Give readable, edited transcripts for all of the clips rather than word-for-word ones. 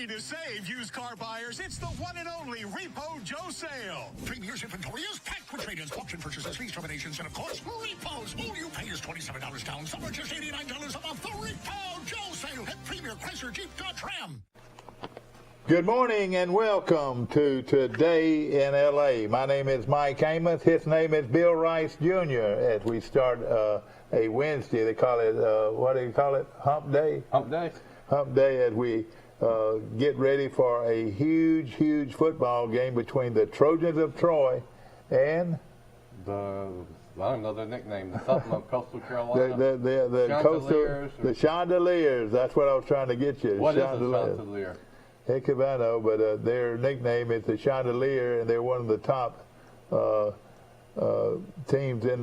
Ready to save, used car buyers? It's the one and only Repo Joe sale. 3 years inventory is packed with trade-ins, auction purchases, lease terminations, and of course, repos. All you pay is $27 down. Some are just $89 a month. The Repo Joe sale at Premier Chrysler Jeep Dodge Ram. Good morning and welcome to Today in L.A. My name is Mike Amos. His name is Bill Rice Jr. As we start a Wednesday, they call it, what do you call it? Hump Day? Hump Day. Hump Day as we get ready for a huge football game between the Trojans of Troy and I don't know their nickname, the something of Coastal Carolina. the Chandeliers. That's what I was trying to get you. What is a Chandelier? Heck if I know, but their nickname is the Chandelier, and they're one of the top teams in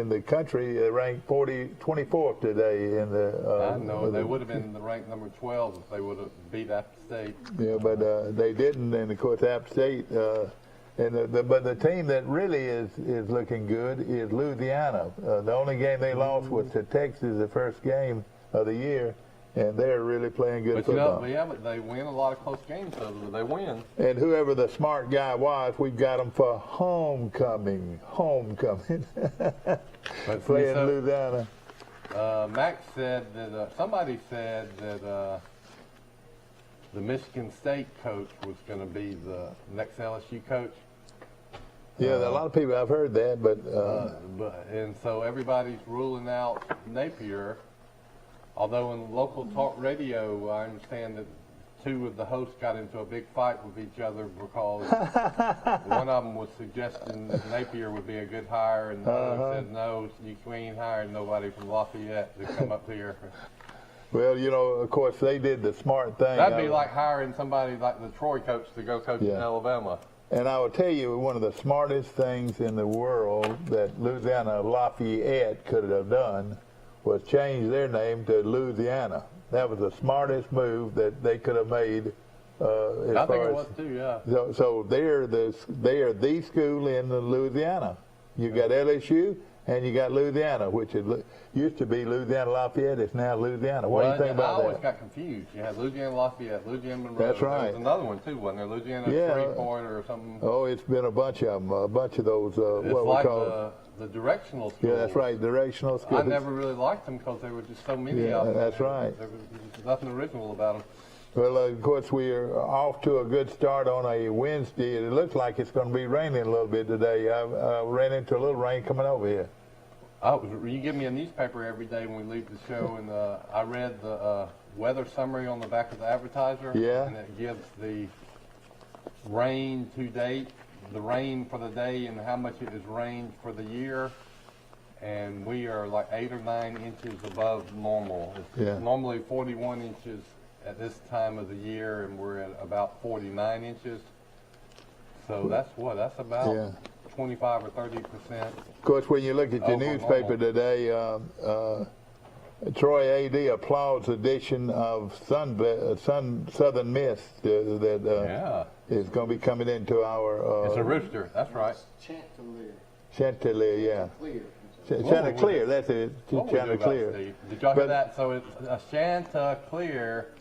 the country. They ranked 24th today in the. I know they would have been ranked number 12 if they would have beat App State. Yeah, but they didn't, and of course App State. But the team that really is looking good is Louisiana. The only game they lost was to Texas, the first game of the year. And they're really playing good football. But they win a lot of close games, so they win. And whoever the smart guy was, we've got them for homecoming. Playing Louisiana. Max said that, somebody said that the Michigan State coach was going to be the next LSU coach. Yeah, a lot of people, I've heard that, and so everybody's ruling out Napier. Although in local talk radio, I understand that two of the hosts got into a big fight with each other because one of them was suggesting that Napier would be a good hire, and the other said, no, you ain't hiring nobody from Lafayette to come up here. Well, you know, of course, they did the smart thing. That'd be like hiring somebody like the Troy coach to go coach in Alabama. And I will tell you, one of the smartest things in the world that Louisiana Lafayette could have done was change their name to Louisiana. That was the smartest move that they could have made. I think it was too, yeah. So they are the school in Louisiana. You got LSU and you got Louisiana, which used to be Louisiana Lafayette. It's now Louisiana. What do you think about that? I always got confused. You had Louisiana Lafayette, Louisiana Monroe. That's right. There was another one too, wasn't there? Louisiana Freeport or something. Oh, it's been a bunch of them. A bunch of those. It's what like we call the directional schools. Yeah, that's right, directional schools. I never really liked them because there were just so many of them. That's right. There was nothing original about them. Well, of course, we are off to a good start on a Wednesday. It looks like it's going to be raining a little bit today. I ran into a little rain coming over here. Oh, you give me a newspaper every day when we leave the show, and I read the weather summary on the back of the advertiser. Yeah. And it gives the rain to date, the rain for the day, and how much it has rained for the year. And we are like 8 or 9 inches above normal. It's normally 41 inches at this time of the year, and we're at about 49 inches. So that's about 25 or 30%. Of course, when you look at your newspaper today, Troy AD applauds the addition of Southern Miss that is going to be coming into our. It's a rooster. That's right. Chanticleer, yeah. Chanticleer, that's it. Chanticleer. Did y'all hear that? So it's a Chanticleer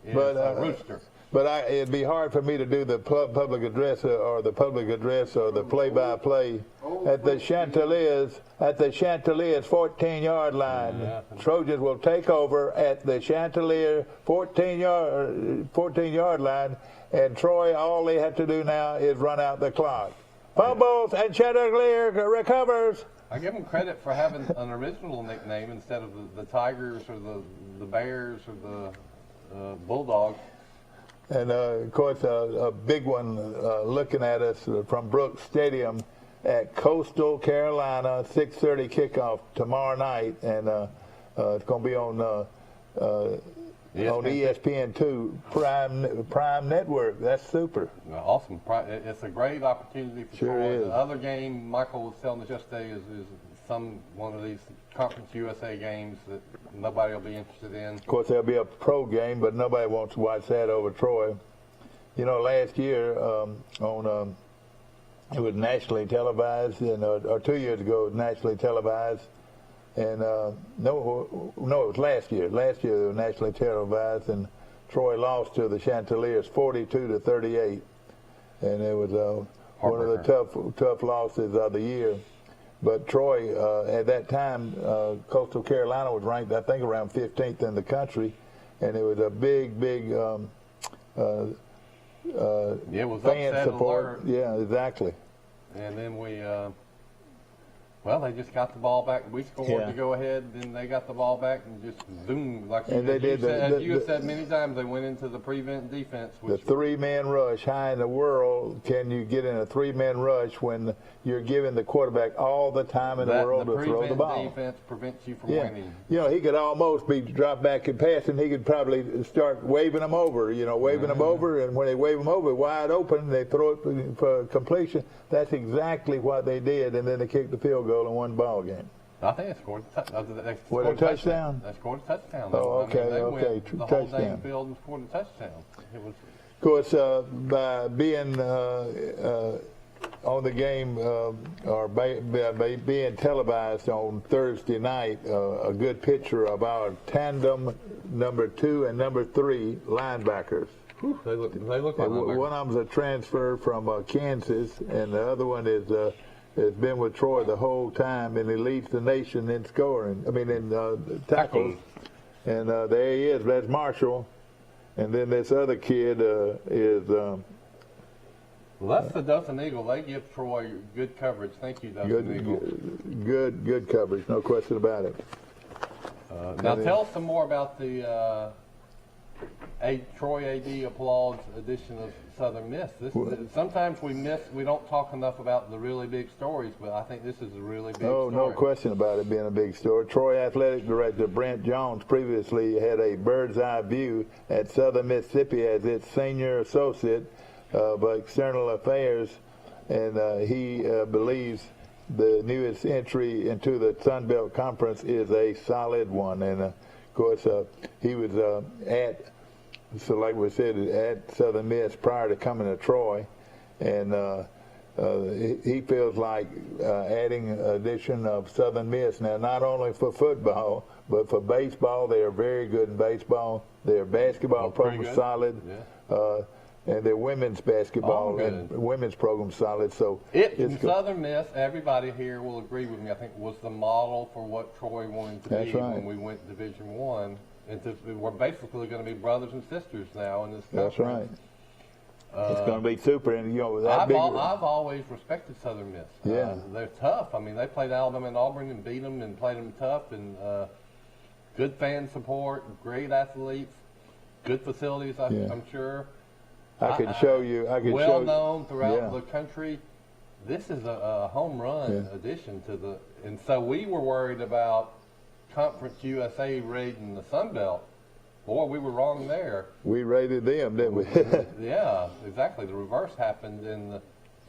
is a rooster. But it'd be hard for me to do the public address or the play-by-play at the Chanticleers 14-yard line. Yeah. Trojans will take over at the Chanticleer 14-yard line, and Troy, all they have to do now is run out the clock. Fumbles, and Chanticleer recovers. I give them credit for having an original nickname instead of the Tigers or the Bears or the Bulldogs. And, of course, a big one looking at us from Brooks Stadium at Coastal Carolina, 6:30 kickoff tomorrow night. And it's going to be on ESPN2 Prime Network. That's super. Awesome. It's a great opportunity for Troy. The other game Michael was telling us yesterday is one of these Conference USA games that nobody will be interested in. Of course, there'll be a pro game, but nobody wants to watch that over Troy. You know, last year it was nationally televised, and or 2 years ago it was nationally televised. And no, it was last year. Last year it was nationally televised, and Troy lost to the Chanticleers 42-38, and it was one of the tough losses of the year. But Troy, at that time, Coastal Carolina was ranked, I think, around 15th in the country, and it was a big it was fan upset support. alert. Yeah, exactly. And then we, they just got the ball back. We scored to go ahead, then they got the ball back and just zoom. Like you, as you have said many times, they went into the prevent defense. The three-man rush, high in the world, can you get in a three-man rush when you're giving the quarterback all the time in the world to throw the ball? The defense prevents you from winning. You know, he could almost be dropped back and passing. He could probably start waving them over, waving them over, and when they wave them over wide open, they throw it for completion. That's exactly what they did, and then they kicked the field goal and won the ball game. I think they scored a touchdown. They scored a touchdown. Oh, okay, they okay. went the whole dang field and scored a touchdown. It was. Of course, by being on the game or by being televised on Thursday night, a good picture of our tandem number 2 and number 3 linebackers. They look like linebackers. One of them's a transfer from Kansas, and the other one has been with Troy the whole time, and he leads the nation in scoring. I mean, in tackles. And there he is. That's Marshall. And then this other kid is. That's the Dustin Eagle. They give Troy good coverage. Thank you, Dustin Eagle. Good coverage, no question about it. Now tell us some more about the Troy AD applause edition of Southern Miss. Sometimes we don't talk enough about the really big stories, but I think this is a really big story. Oh, no question about it being a big story. Troy Athletic Director Brent Jones previously had a bird's eye view at Southern Mississippi as its senior associate of external affairs, and he believes the newest entry into the Sun Belt Conference is a solid one. And of course, he was like we said, at Southern Miss prior to coming to Troy, and he feels like adding addition of Southern Miss now, not only for football but for baseball. They are very good in baseball. Their basketball program is solid. Yeah. And their women's basketball and women's program solid. So it's Southern Miss, everybody here will agree with me, I think, was the model for what Troy wanted to be when we went to Division I. And we're basically going to be brothers and sisters now in this conference. That's right. It's going to be super. And I've always respected Southern Miss. Yeah. They're tough. I mean, they played Alabama and Auburn and beat them and played them tough, and good fan support, great athletes, good facilities, I'm sure. I can show you. Well known throughout the country. This is a home run addition to the. And so we were worried about Conference USA raiding the Sun Belt. Boy, we were wrong there. We raided them, didn't we? Yeah, exactly. The reverse happened, and the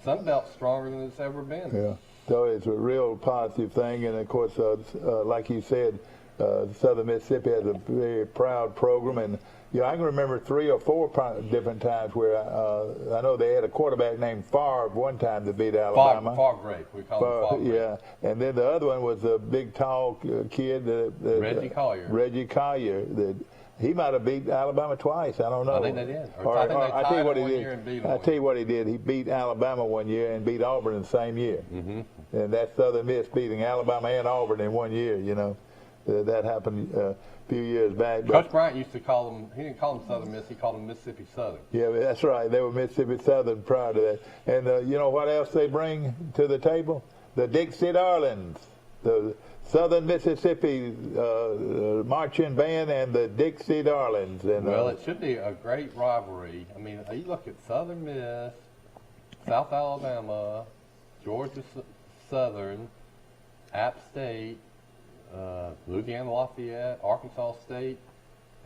Sun Belt's stronger than it's ever been. Yeah. So it's a real positive thing, and of course, like you said, Southern Mississippi has a very proud program, and I can remember 3 or 4 different times where I know they had a quarterback named Favre one time that beat Alabama. Favre, we call him Favre. Yeah, and then the other one was a big, tall kid. Reggie Collier. Reggie Collier. He might have beat Alabama twice. I don't know. I think they did. I tell you what he did. I tell you what he did. He beat Alabama one year and beat Auburn in the same year. Mm-hmm. And that's Southern Miss beating Alabama and Auburn in one year. That happened a few years back. Coach Bryant used to call them. He didn't call them Southern Miss. He called them Mississippi Southern. Yeah, that's right. They were Mississippi Southern prior to that. And you know what else they bring to the table? The Dixie Darlings, the Southern Mississippi marching band, and the Dixie Darlings. And it should be a great rivalry. I mean, you look at Southern Miss, South Alabama, Georgia Southern, App State, Louisiana Lafayette, Arkansas State.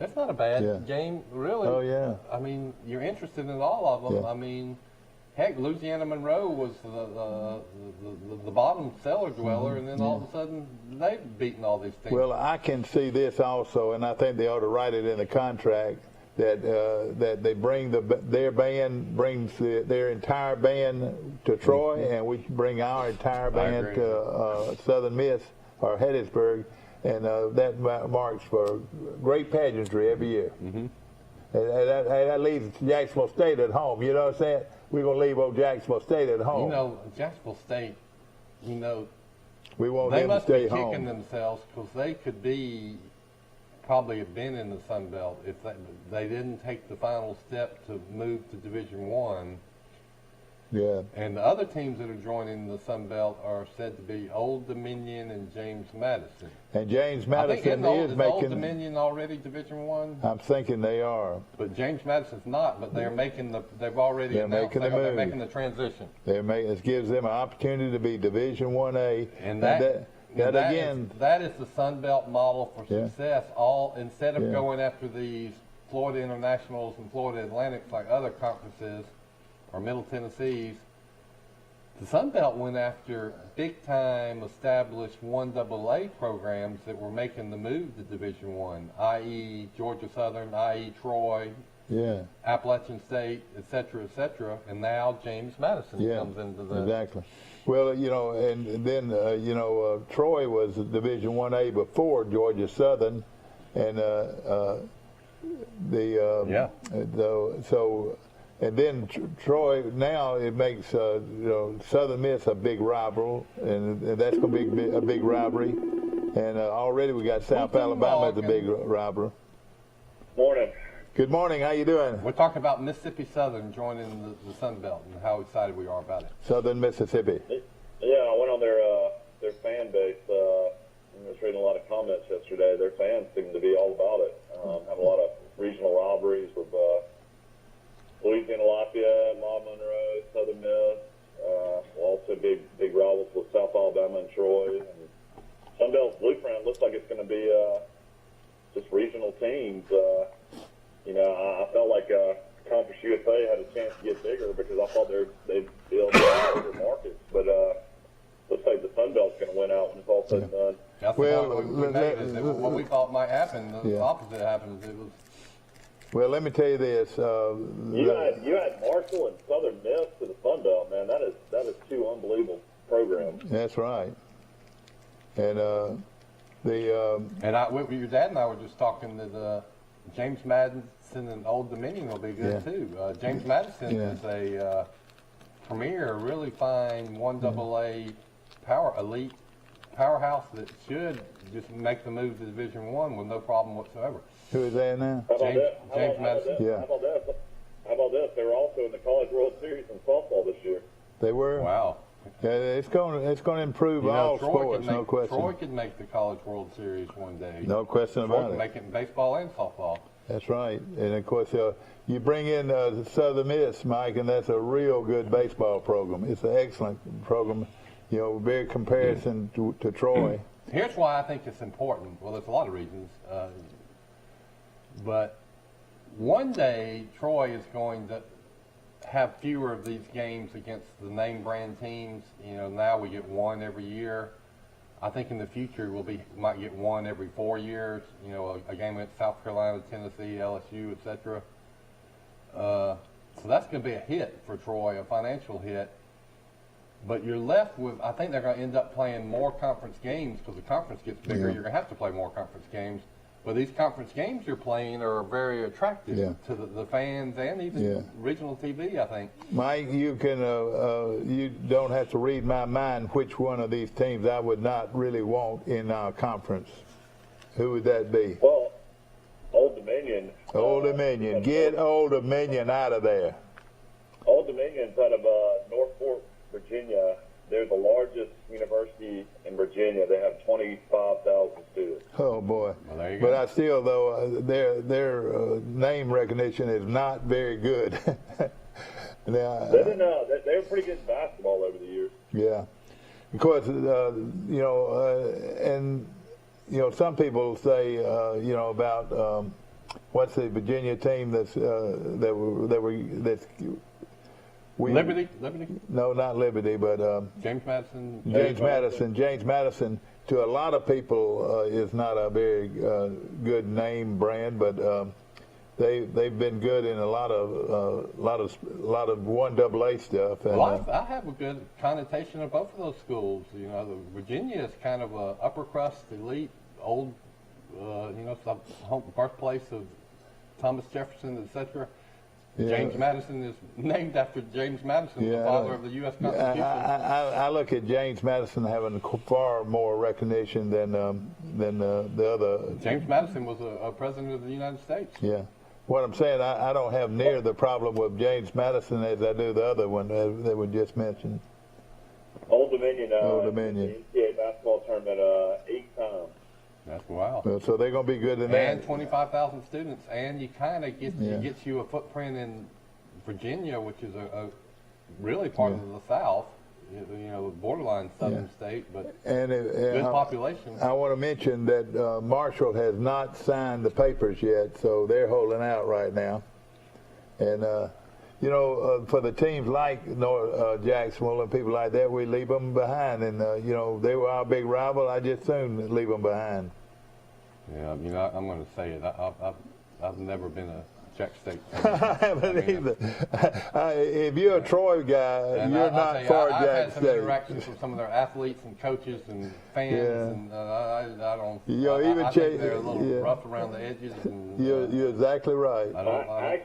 That's not a bad game, really. Oh, yeah. I mean, you're interested in all of them. Yeah. I mean, heck, Louisiana Monroe was the bottom cellar dweller, and then all of a sudden they've beaten all these teams. Well, I can see this also, and I think they ought to write it in the contract that they bring their band brings their entire band to Troy, and we bring our entire band to Southern Miss or Hattiesburg, and that marks for great pageantry every year. Mm-hmm. That leaves Jacksonville State at home. You know what I'm saying? We're going to leave old Jacksonville State at home. You know, Jacksonville State, we want they them to must stay be home. kicking themselves because they could probably have been in the Sun Belt if they didn't take the final step to move to Division I. Yeah. And the other teams that are joining the Sun Belt are said to be Old Dominion and James Madison. And James I think Madison is making. Old Dominion already Division I? I'm thinking they are. But James Madison's not. But they're they've already announced they're making the transition. It gives them an opportunity to be Division 1A. And that is the Sun Belt model for success. Instead of going after these Florida Internationals and Florida Atlantics like other conferences or Middle Tennessee's, the Sun Belt went after big-time established 1AA programs that were making the move to Division I, i.e. Georgia Southern, i.e. Troy, Appalachian State, et cetera, and now James Madison comes into the... Exactly. Well, and then, Troy was Division 1A before Georgia Southern, and and then Troy, now it makes Southern Miss a big rival, and that's going to be a big rivalry. And already we got South Alabama as a big rivalry. Morning. Good morning. How you doing? We're talking about Mississippi Southern joining the Sun Belt and how excited we are about it. Southern Mississippi. Yeah, I went on their fan base. I was reading a lot of comments yesterday. Their fans seem to be all about it. Have a lot of regional rivalries with Louisiana Lafayette, Ma Monroe, Southern Miss. Also big rivals with South Alabama and Troy. And Sunbelt's blueprint looks like it's going to be just regional teams. I felt like Conference USA had a chance to get bigger because I thought they'd build bigger markets. But looks like the Sun Belt's going to win out when it's all said and done. That's what we thought might happen. The opposite happens. It was. Well, let me tell you this. You had Marshall and Southern Miss to the Sun Belt, man. That is two unbelievable programs. That's right. And your dad and I were just talking that James Madison and Old Dominion will be good too. James Madison is a premier, really fine 1AA elite powerhouse that should just make the move to Division I with no problem whatsoever. Who is that now? James Madison. How about this? They were also in the College World Series in softball this year. They were? Wow. It's going to improve all sports, no question. Troy could make the College World Series one day. No question about it. Make it in baseball and softball. That's right. And, of course, you bring in Southern Miss, Mike, and that's a real good baseball program. It's an excellent program, very comparison to Troy. Here's why I think it's important. Well, there's a lot of reasons. But one day, Troy is going to have fewer of these games against the name brand teams. Now we get one every year. I think in the future might get one every 4 years. A game against South Carolina, Tennessee, LSU, etc. So that's going to be a hit for Troy, a financial hit. But you're left with, I think they're going to end up playing more conference games because the conference gets bigger. You're going to have to play more conference games. But these conference games you're playing are very attractive to the fans and even regional TV, I think. Mike, you don't have to read my mind which one of these teams I would not really want in our conference. Who would that be? Well, Old Dominion. Old Dominion. Get Old Dominion out of there. Old Dominion's out of Norfolk, Virginia. They're the largest university in Virginia. They have 25,000 students. Oh boy! Well, there you but go. I still, though, their name recognition is not very good. Now, they were pretty good in basketball over the years. Yeah, of course, some people say, about what's the Virginia team that's Liberty? No, not Liberty, but James Madison. James Madison, to a lot of people, is not a very good name brand, but they've been good in a lot of 1AA stuff. And, well, I have a good connotation of both of those schools. Virginia is kind of a upper crust elite, old, it's the birthplace of Thomas Jefferson, etc. Yeah. James Madison is named after James Madison, the father of the U.S. Constitution. I look at James Madison having far more recognition than the other. James Madison was a president of the United States. Yeah. What I'm saying, I don't have near the problem with James Madison as I do the other one that we just mentioned. Old Dominion. Old Dominion. The NCAA basketball tournament 8 times. That's wow. So they're going to be good in that. And 25,000 students, and you kind of it gets you a footprint in Virginia, which is a really part of the South, borderline southern state, but good population. I want to mention that Marshall has not signed the papers yet, so they're holding out right now. And for the teams like Jacksonville and people like that, we leave them behind. And, they were our big rival. I just soon leave them behind. Yeah, I'm going to say it. I've never been a Jack State fan. I haven't either. If you're a Troy guy, you're not for Jack State. I've had some interactions with some of their athletes and coaches and fans, and I don't. I think they're a little rough around the edges. And, you're exactly right. I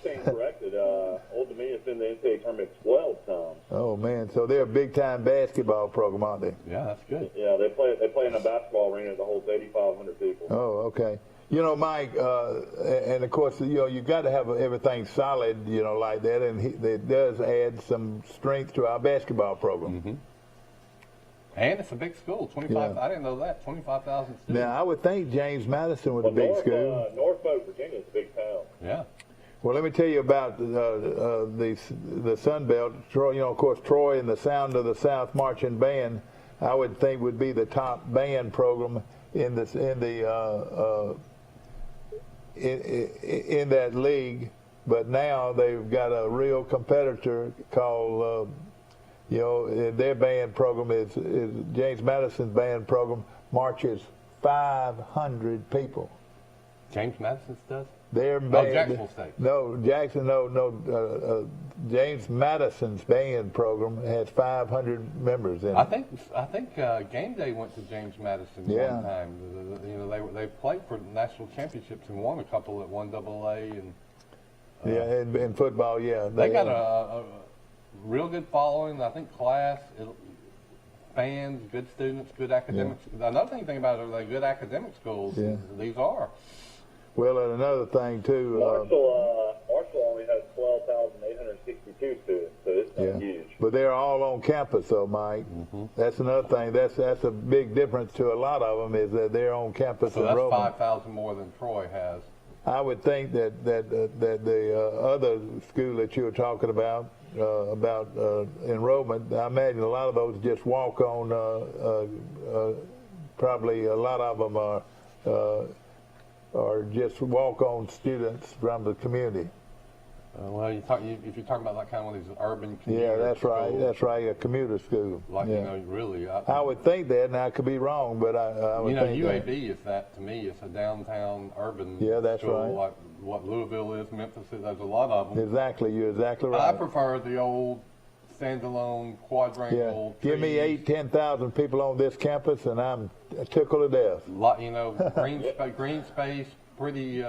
stand corrected. Old Dominion's been in the NCAA tournament 12 times. Oh man, so they're a big-time basketball program, aren't they? Yeah, that's good. Yeah, they play in a basketball arena that holds 8,500 people. Oh, okay. Mike, and of course, you got to have everything solid, like that, and it does add some strength to our basketball program. Mm-hmm. And it's a big school, 25. I didn't know that, 25,000 students. Now, I would think James Madison was a big school. Norfolk, Virginia is a big town. Yeah. Well, let me tell you about the Sun Belt. Troy, of course, Troy and the Sound of the South Marching Band, I would think would be the top band program in that league, but now they've got a real competitor called, their band program is James Madison's band program marches 500 people. James Madison's does? Their band, Jacksonville State. No, Jackson, no. James Madison's band program has 500 members in it. I think Game Day went to James Madison one time. They played for national championships and won a couple at 1AA and in football, they got a real good following. I think fans, good students, good academics. Another thing about it, they're good academic schools. Yeah. These are. Well, and another thing too. Marshall only has 12,862 students, so it's not huge. But they're all on campus, though, Mike. Mm-hmm. That's another thing. That's a big difference to a lot of them is that they're on campus. So that's 5,000 more than Troy has. I would think that the other school that you were talking about enrollment, I imagine a lot of those just walk on. Probably a lot of them are just walk-on students from the community. Well, if you're talking about like kind of one of these urban community that's schools, right. That's right, a commuter school. Like, really. I would think that, and I could be wrong, but I would think UAB that. is that, to me, it's a downtown urban that's school, right. like what Louisville is, Memphis is, there's a lot of them. Exactly, you're exactly right. I prefer the old standalone quadrangle Give me 8,000-10,000 people on this campus, and I'm tickled to death. Green space, pretty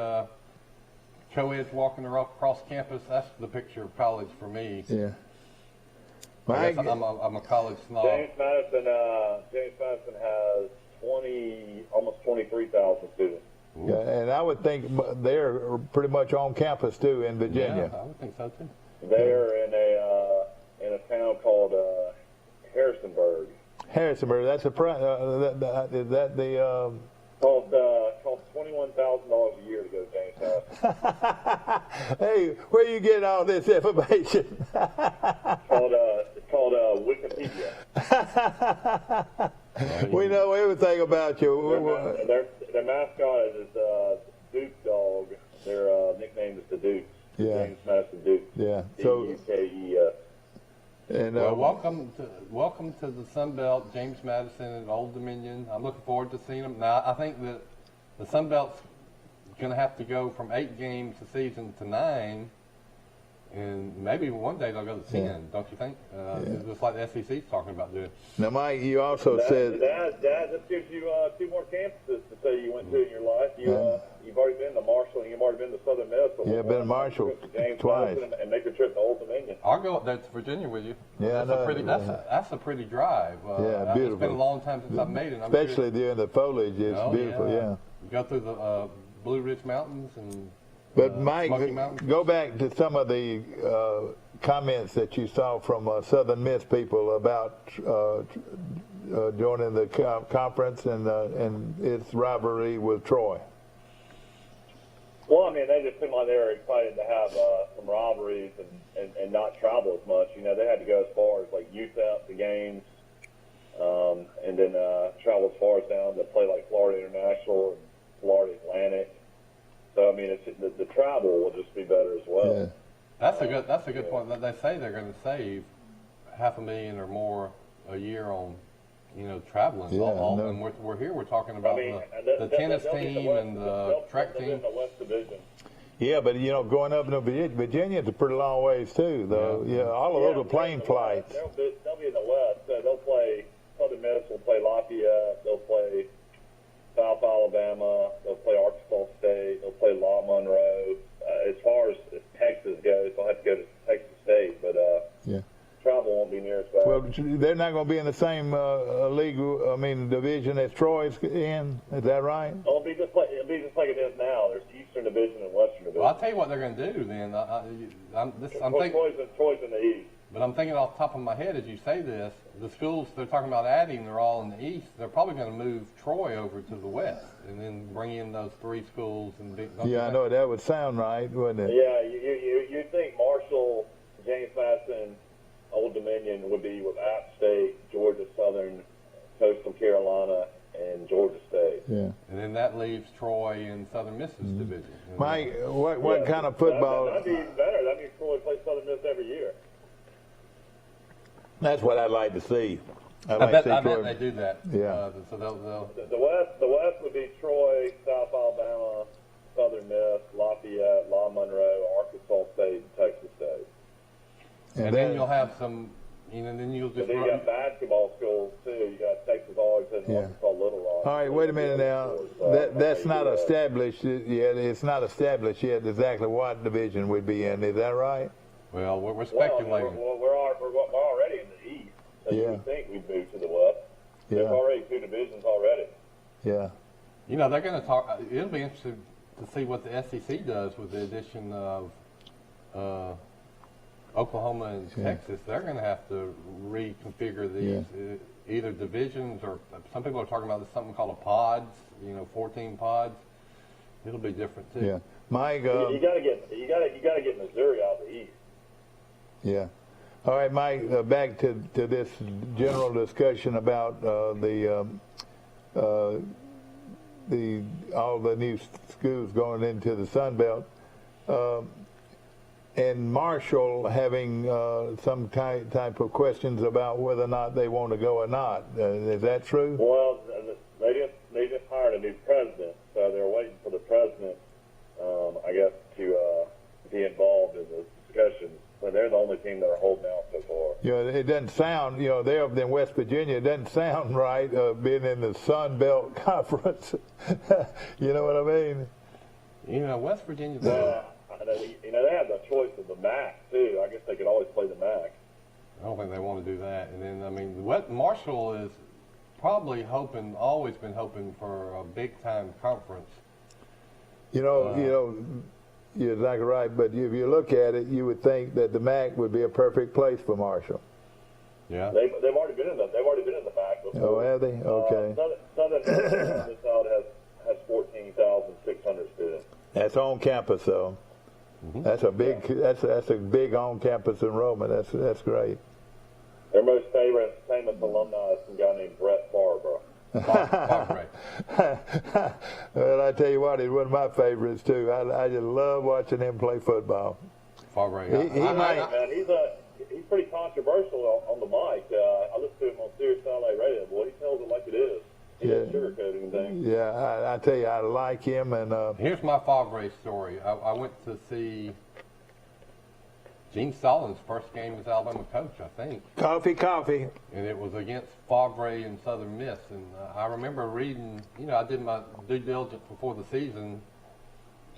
co-eds walking across campus. That's the picture of college for me. Yeah. I'm a college snob. James Madison has almost 23,000 students. Yeah, and I would think they're pretty much on campus too in Virginia. Yeah, I would think so too. They're in a town called Harrisonburg. Harrisonburg. That's is that the? Cost $21,000 a year to go to James Madison. Hey, where you getting all this information? It's called Wikipedia. We know everything about you. Their mascot is Duke Dog. Their nickname is the Dukes. Yeah. James Madison Dukes. Yeah. So D-U-K-E-S. And welcome to the Sun Belt, James Madison and Old Dominion. I'm looking forward to seeing them. Now, I think that the Sun Belt's going to have to go from 8 games a season to 9, And maybe one day they'll go to 10, don't you think? Just like the SEC's talking about doing. Now, Mike, you also said Dad, this gives you 2 more campuses to say you went to in your life. You've already been to Marshall and you've already been to Southern Miss. Yeah, been to Marshall twice. And make a trip to Old Dominion. I'll go up there to Virginia with you. Yeah, that's a pretty drive. Yeah, beautiful. It's been a long time since I've made it. Especially during the foliage, it's beautiful. Yeah. Go through the Blue Ridge Mountains and. But Mike, go back to some of the comments that you saw from Southern Miss people about joining the conference and its rivalry with Troy. Well, I mean, they just seemed like they were excited to have some rivalries and not travel as much. You know, they had to go as far as like UTEP, the games, and then travel as far as down to play like Florida International and Florida Atlantic. So I mean, the travel will just be better as well. Yeah. That's a good point. They say they're going to save $500,000 or more a year on, traveling. Yeah, and we're here. We're talking about the tennis team and the track team. In the West Division. Yeah, but going up to Virginia is a pretty long ways too, though. Yeah, all of those are plane flights. They'll be in the West. They'll play Southern Miss. Will play Lafayette. They'll play South Alabama. They'll play Arkansas State. They'll play La Monroe. As far as Texas goes, they'll have to go to Texas State, but travel won't be near as bad. Well, they're not going to be in the same division as Troy's in. Is that right? It'll be just like it is now. There's Eastern Division and Western Division. Well, I'll tell you what they're going to do then. I'm thinking. Troy's in the East. But I'm thinking off the top of my head as you say this, the schools they're talking about adding, they're all in the East. They're probably going to move Troy over to the West and then bring in those 3 schools. I know. That would sound right, wouldn't it? Yeah, you think Marshall, James Madison, Old Dominion would be with App State, Georgia Southern, Coastal Carolina, and Georgia State. Yeah. And then that leaves Troy in Southern Miss's division. Mike, what kind of football? That'd be even better. That means Troy plays Southern Miss every year. That's what I'd like to see. I bet they do that. Yeah. So they'll. The West would be Troy, South Alabama, Southern Miss, Lafayette, La Monroe, Arkansas State, and Texas State. And then you'll have some, then you'll just. And then you got basketball schools too. You got Texas Arlington, Arkansas Little Rock. All right, wait a minute now. That's not established yet. It's not established yet exactly what division we'd be in. Is that right? Well, we're speculating. We're already in the East. So you would think we'd move to the West. Yeah. There's already 2 divisions already. Yeah. They're going to talk. It'll be interesting to see what the SEC does with the addition of Oklahoma and Texas. They're going to have to reconfigure these either divisions or some people are talking about something called a pods. 14 pods. It'll be different too. Yeah. Mike, you got to get Missouri out of the East. Yeah. All right, Mike, back to this general discussion about all the new schools going into the Sun Belt. And Marshall having some type of questions about whether or not they want to go or not. Is that true? Well, they just hired a new president, so they're waiting for the president, I guess, to be involved in the discussions. But they're the only team that are holding out so far. It doesn't sound, they're up in West Virginia. It doesn't sound right being in the Sun Belt Conference. You know what I mean? West Virginia. They have the choice of the MAC too. I guess they could always play the MAC. I don't think they want to do that. And then Marshall is probably always been hoping for a big time conference. You're exactly right, but if you look at it, you would think that the MAC would be a perfect place for Marshall. Yeah, they've already been in the MAC before. Oh, have they? Okay. Southern this out has 14,600 students. That's on campus, though. Mm-hmm. That's a big on campus enrollment. That's great. Their most famous alumni is some guy named Brett Favre. Well, I tell you what, he's one of my favorites too. I just love watching him play football. Favre. He's pretty controversial on the mic. I listen to him on Sirius LA Radio. Boy, he tells it like it is. He doesn't sugarcoat anything. Yeah, I tell you, I like him. And here's my Favre story. I went to see Gene Stallings' first game as Alabama coach, I think. Coffee. And it was against Favre and Southern Miss. And I remember reading, I did my due diligence before the season.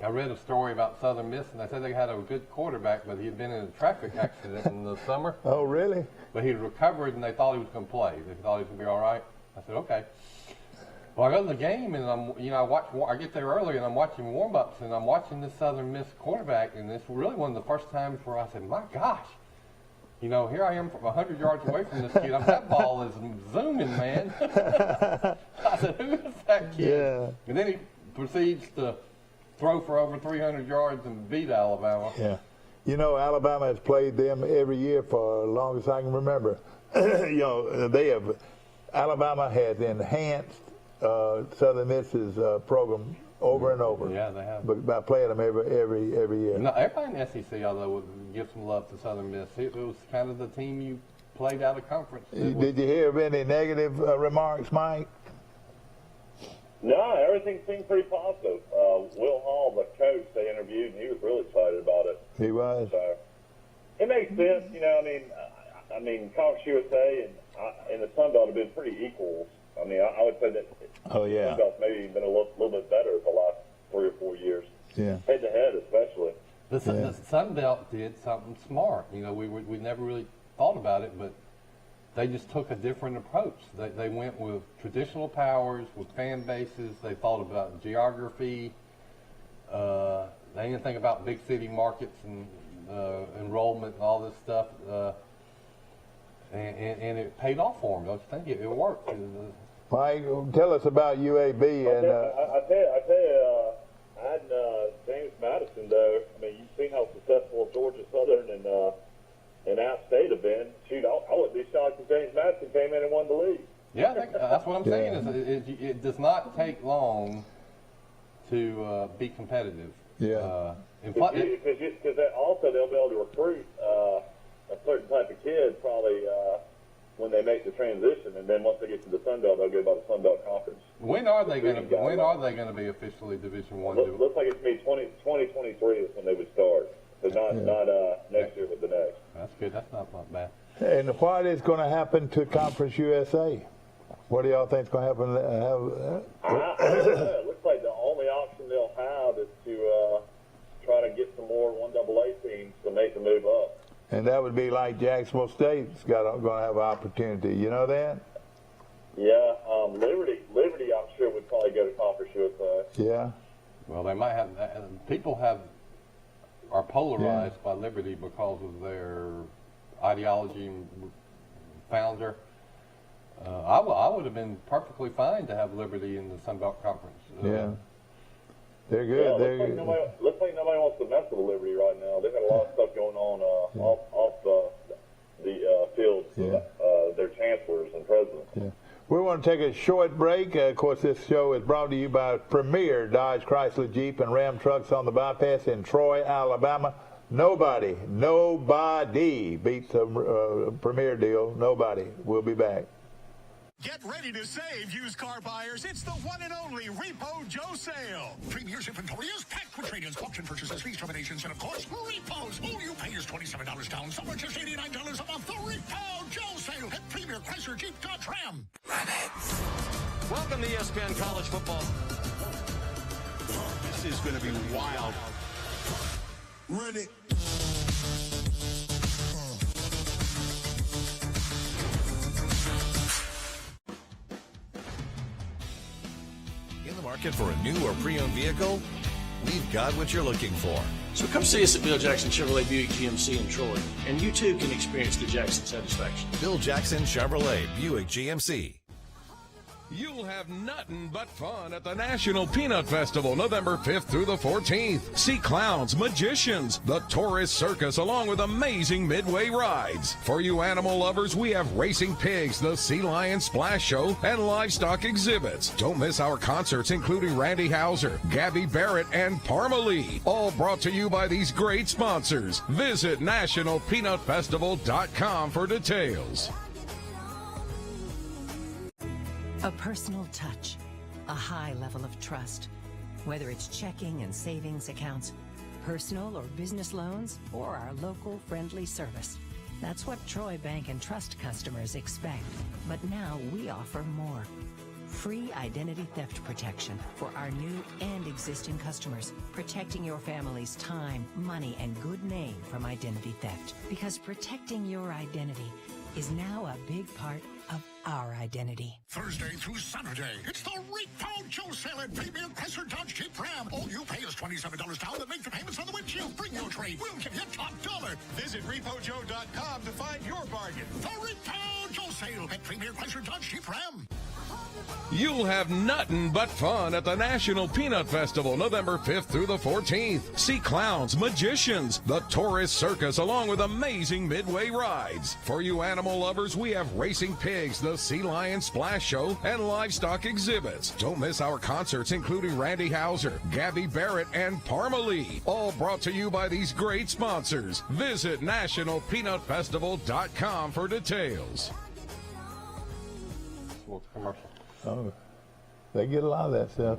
I read a story about Southern Miss, and they said they had a good quarterback, but he had been in a traffic accident in the summer. Oh, really? But he recovered, and they thought he was going to play. They thought he was going to be all right. I said, okay. Well, I go to the game, and I get there early, and I'm watching warm-ups, and I'm watching this Southern Miss quarterback, and it's really one of the first times where I said, my gosh, here I am from 100 yards away from this kid. That ball is zooming, man. I said, who is that kid? Yeah. And then he proceeds to throw for over 300 yards and beat Alabama. Yeah. Alabama has played them every year for as long as I can remember. Alabama has enhanced Southern Miss's program over and over. Yeah, they have. But by playing them every year. No, everybody in the SEC, although, would give some love to Southern Miss. It was kind of the team you played out of conference. Did you hear of any negative remarks, Mike? No, everything seemed pretty positive. Will Hall, the coach they interviewed, and he was really excited about it. He was. So it makes sense, I mean, Conference USA and the Sun Belt have been pretty equals. I mean, I would say that yeah. Sun Belt's maybe been a little bit better the last 3 or 4 years. Yeah. Head to head, especially. The Sun Belt did something smart. We never really thought about it, but they just took a different approach. They went with traditional powers, with fan bases. They thought about geography. They didn't think about big city markets and enrollment and all this stuff. And it paid off for them. Don't you think? It worked. Mike, tell us about UAB. And I tell you, I had James Madison, though. I mean, you've seen how successful Georgia Southern and App State have been. Shoot, I wouldn't be shocked if James Madison came in and won the league. Yeah, that's what I'm saying. It does not take long to be competitive. Yeah. Because also they'll be able to recruit a certain type of kid probably when they make the transition, and then once they get to the Sun Belt, they'll go by the Sun Belt Conference. When are they going to be officially Division I? Looks like it's going to be 2023 is when they would start. So not next year, but the next. That's good. That's not bad. And what is going to happen to Conference USA? What do y'all think is going to happen? It looks like the only option they'll have is to try to get some more 1AA teams to make the move up. And that would be like Jacksonville State's going to have an opportunity. You know that? Yeah. Liberty, I'm sure would probably go to Conference USA. Yeah. Well, they might have. People are polarized by Liberty because of their ideology and founder. I would have been perfectly fine to have Liberty in the Sun Belt Conference. Yeah. They're good. Looks like nobody wants to mess with Liberty right now. They've got a lot of stuff going on off the field. Yeah. Their chancellors and presidents. Yeah. We want to take a short break. Of course, this show is brought to you by Premier Dodge, Chrysler, Jeep, and Ram trucks on the bypass in Troy, Alabama. Nobody beats a Premier deal. Nobody. We'll be back. Get ready to save, used car buyers. It's the one and only Repo Joe sale. Premier's inventory is packed with trade-ins, auction purchases, lease terminations, and of course, repos. All you pay is $27 down. Some are just $89 a month. The Repo Joe sale at Premier Chrysler Jeep Dodge Ram. Welcome to ESPN College Football. This is going to be wild. Run it. In the market for a new or pre-owned vehicle? We've got what you're looking for. So come see us at Bill Jackson Chevrolet Buick GMC in Troy, and you too can experience the Jackson satisfaction. Bill Jackson Chevrolet Buick GMC. You'll have nothing but fun at the National Peanut Festival, November 5th through the 14th. See clowns, magicians, the tourist circus, along with amazing midway rides. For you animal lovers, we have racing pigs, the Sea Lion Splash Show, and livestock exhibits. Don't miss our concerts, including Randy Houser, Gabby Barrett, and Parma Lee. All brought to you by these great sponsors. Visit nationalpeanutfestival.com for details. A personal touch, a high level of trust. Whether it's checking and savings accounts, personal or business loans, or our local friendly service. That's what Troy Bank and Trust customers expect. But now we offer more. Free identity theft protection for our new and existing customers, protecting your family's time, money, and good name from identity theft. Because protecting your identity is now a big part of our identity. Thursday through Saturday, it's the Repo Joe sale at Premier Chrysler Dodge Jeep Ram. All you pay is $27 down to make the payments on the windshield. Bring your trade. We'll give you top dollar. Visit RepoJoe.com to find your bargain. The Repo Joe sale at Premier Chrysler Dodge Jeep Ram. You'll have nothing but fun at the National Peanut Festival, November 5th through the 14th. See clowns, magicians, the tourist circus, along with amazing midway rides. For you animal lovers, we have racing pigs, the Sea Lion Splash Show, and livestock exhibits. Don't miss our concerts, including Randy Houser, Gabby Barrett, and Parma Lee. All brought to you by these great sponsors. Visit NationalPeanutFestival.com for details. Commercial. Oh, they get a lot of that stuff.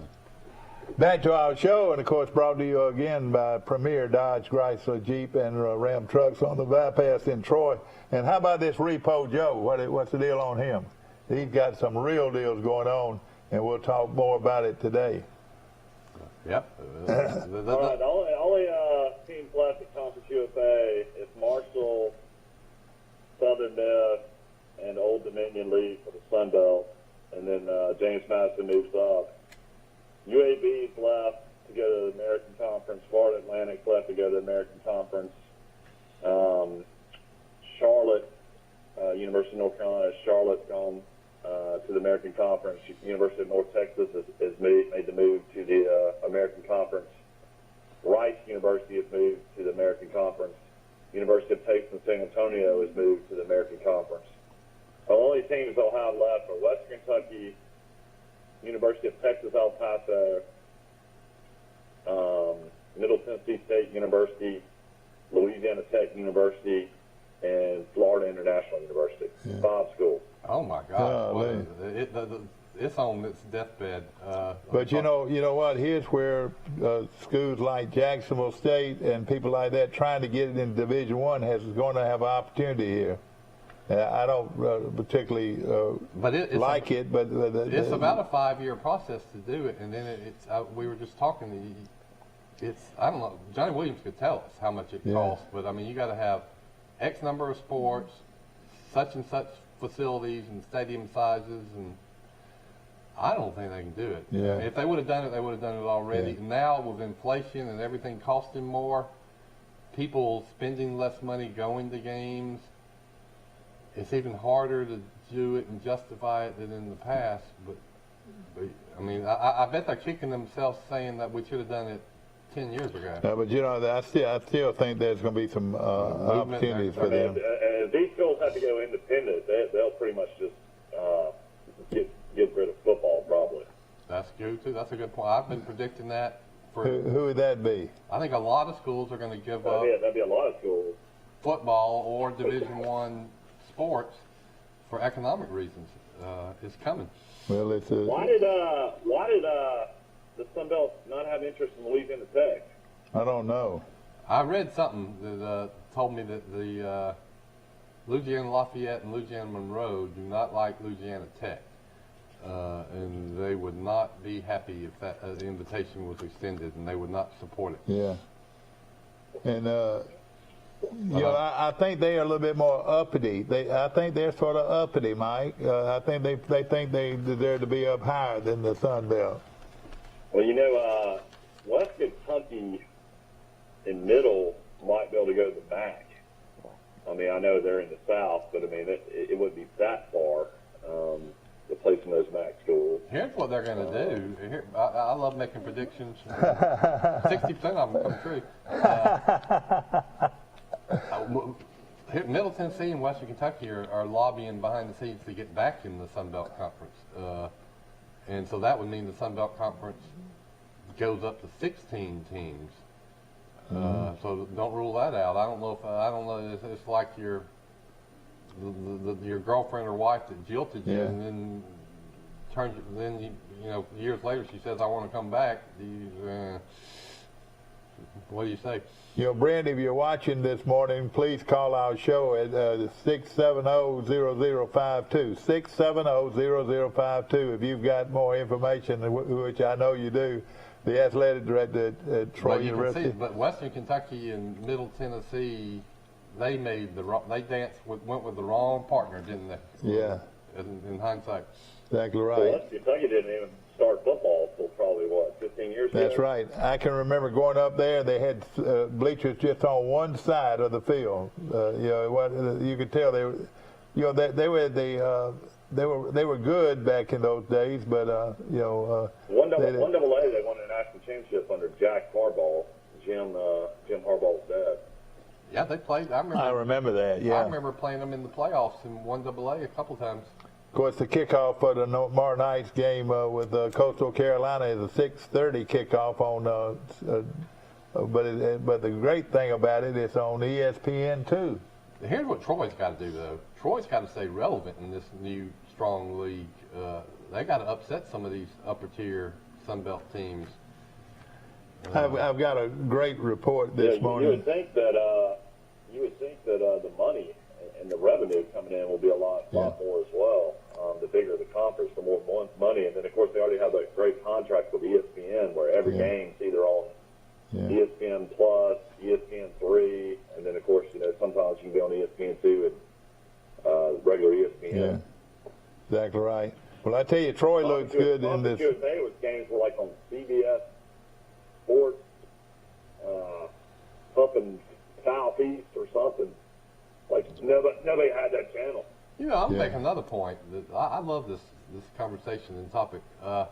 Back to our show, and of course brought to you again by Premier Dodge, Chrysler, Jeep, and Ram trucks on the bypass in Troy. And how about this Repo Joe? What's the deal on him? He's got some real deals going on, and we'll talk more about it today. Yep. All right, the only teams left at Conference USA is Marshall, Southern Miss, and Old Dominion leave for the Sun Belt. And then James Madison moves up. UAB's left to go to the American Conference. Florida Atlantic's left to go to the American Conference. Charlotte, University of North Carolina, Charlotte's gone to the American Conference. University of North Texas has made the move to the American Conference. Rice University has moved to the American Conference. University of Texas San Antonio has moved to the American Conference. The only teams they'll have left are Western Kentucky, University of Texas El Paso, Middle Tennessee State University, Louisiana Tech University, and Florida International University. Yeah. 5 schools. Oh my God! It's on its deathbed. But you know what? Here's where schools like Jacksonville State and people like that trying to get it in Division I is going to have an opportunity here. I don't particularly like it, but it's about a 5-year process to do it, and then we were just talking. I don't know. Johnny Williams could tell us how much it costs, but I mean, you got to have X number of sports, such and such facilities and stadium sizes, and I don't think they can do it. Yeah. If they would have done it, they would have done it already. Yeah. Now with inflation and everything costing more, people spending less money going to games. It's even harder to do it and justify it than in the past. But I mean, I bet they're kicking themselves saying that we should have done it 10 years ago. But I still think there's going to be some opportunities for them. If these schools have to go independent, they'll pretty much just get rid of football, probably. That's good too. That's a good point. I've been predicting that. Who would that be? I think a lot of schools are going to give up. That'd be a lot of schools. Football or Division I sports for economic reasons. It's coming. Well, it's why did the Sun Belt not have interest in Louisiana Tech? I don't know. I read something that told me that the Louisiana Lafayette and Louisiana Monroe do not like Louisiana Tech, and they would not be happy if that invitation was extended, and they would not support it. Yeah. And I think they are a little bit more uppity. I think they're sort of uppity, Mike. I think they think they deserve to be up higher than the Sun Belt. Well, West Kentucky in Middle might be able to go to the MAC. I mean, I know they're in the South, but I mean, it wouldn't be that far to play some of those MAC schools. Here's what they're going to do. I love making predictions. 60% of them come true. Middle Tennessee and Western Kentucky are lobbying behind the scenes to get back in the Sun Belt Conference. And so that would mean the Sun Belt Conference goes up to 16 teams. So don't rule that out. I don't know. It's like your girlfriend or wife that jilted you, and then years later she says, "I want to come back." What do you say? You know, Brent, if you're watching this morning, please call our show at 670-0052. 670-0052 if you've got more information, which I know you do. The athletic director at Troy University. But Western Kentucky and Middle Tennessee, they went with the wrong partner, didn't they? Yeah. In hindsight. Exactly right. Well, Western Kentucky didn't even start football until probably, 15 years ago? That's right. I can remember going up there, they had bleachers just on one side of the field. You could tell they were good back in those days, but One double A, they won a national championship under Jack Harbaugh, Jim Harbaugh's dad. Yeah, they played. I remember that. Yeah, I remember playing them in the playoffs in 1AA a couple times. Of course, the kickoff for the tomorrow night's game with Coastal Carolina is a 6:30 kickoff on. But the great thing about it, it's on ESPN too. Here's what Troy's got to do, though. Troy's got to stay relevant in this new strong league. They got to upset some of these upper tier Sun Belt teams. I've got a great report this morning. You would think that the money and the revenue coming in will be a lot more as well. The bigger the conference, the more money, and then of course they already have a great contract with ESPN, where every game's either on ESPN Plus, ESPN3, and then of course sometimes you can be on ESPN2 and regular ESPN. Yeah, exactly right. Well, I tell you, Troy looks good in this. USA was games were like on CBS Sports, something Southeast or something. Like nobody had that channel. I'm making another point. I love this conversation and topic. I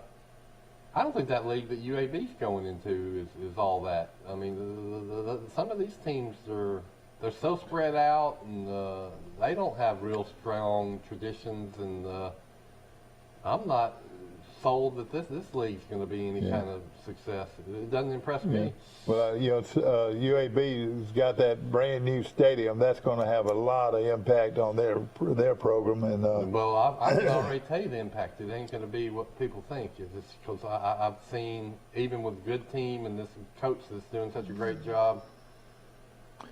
don't think that league that UAB's going into is all that. I mean, some of these teams they're so spread out, and they don't have real strong traditions. And I'm not sold that this league's going to be any kind of success. It doesn't impress me. Well, UAB's got that brand new stadium. That's going to have a lot of impact on their program. And well, I can already tell you the impact. It ain't going to be what people think. It's because I've seen, even with a good team and this coach that's doing such a great job.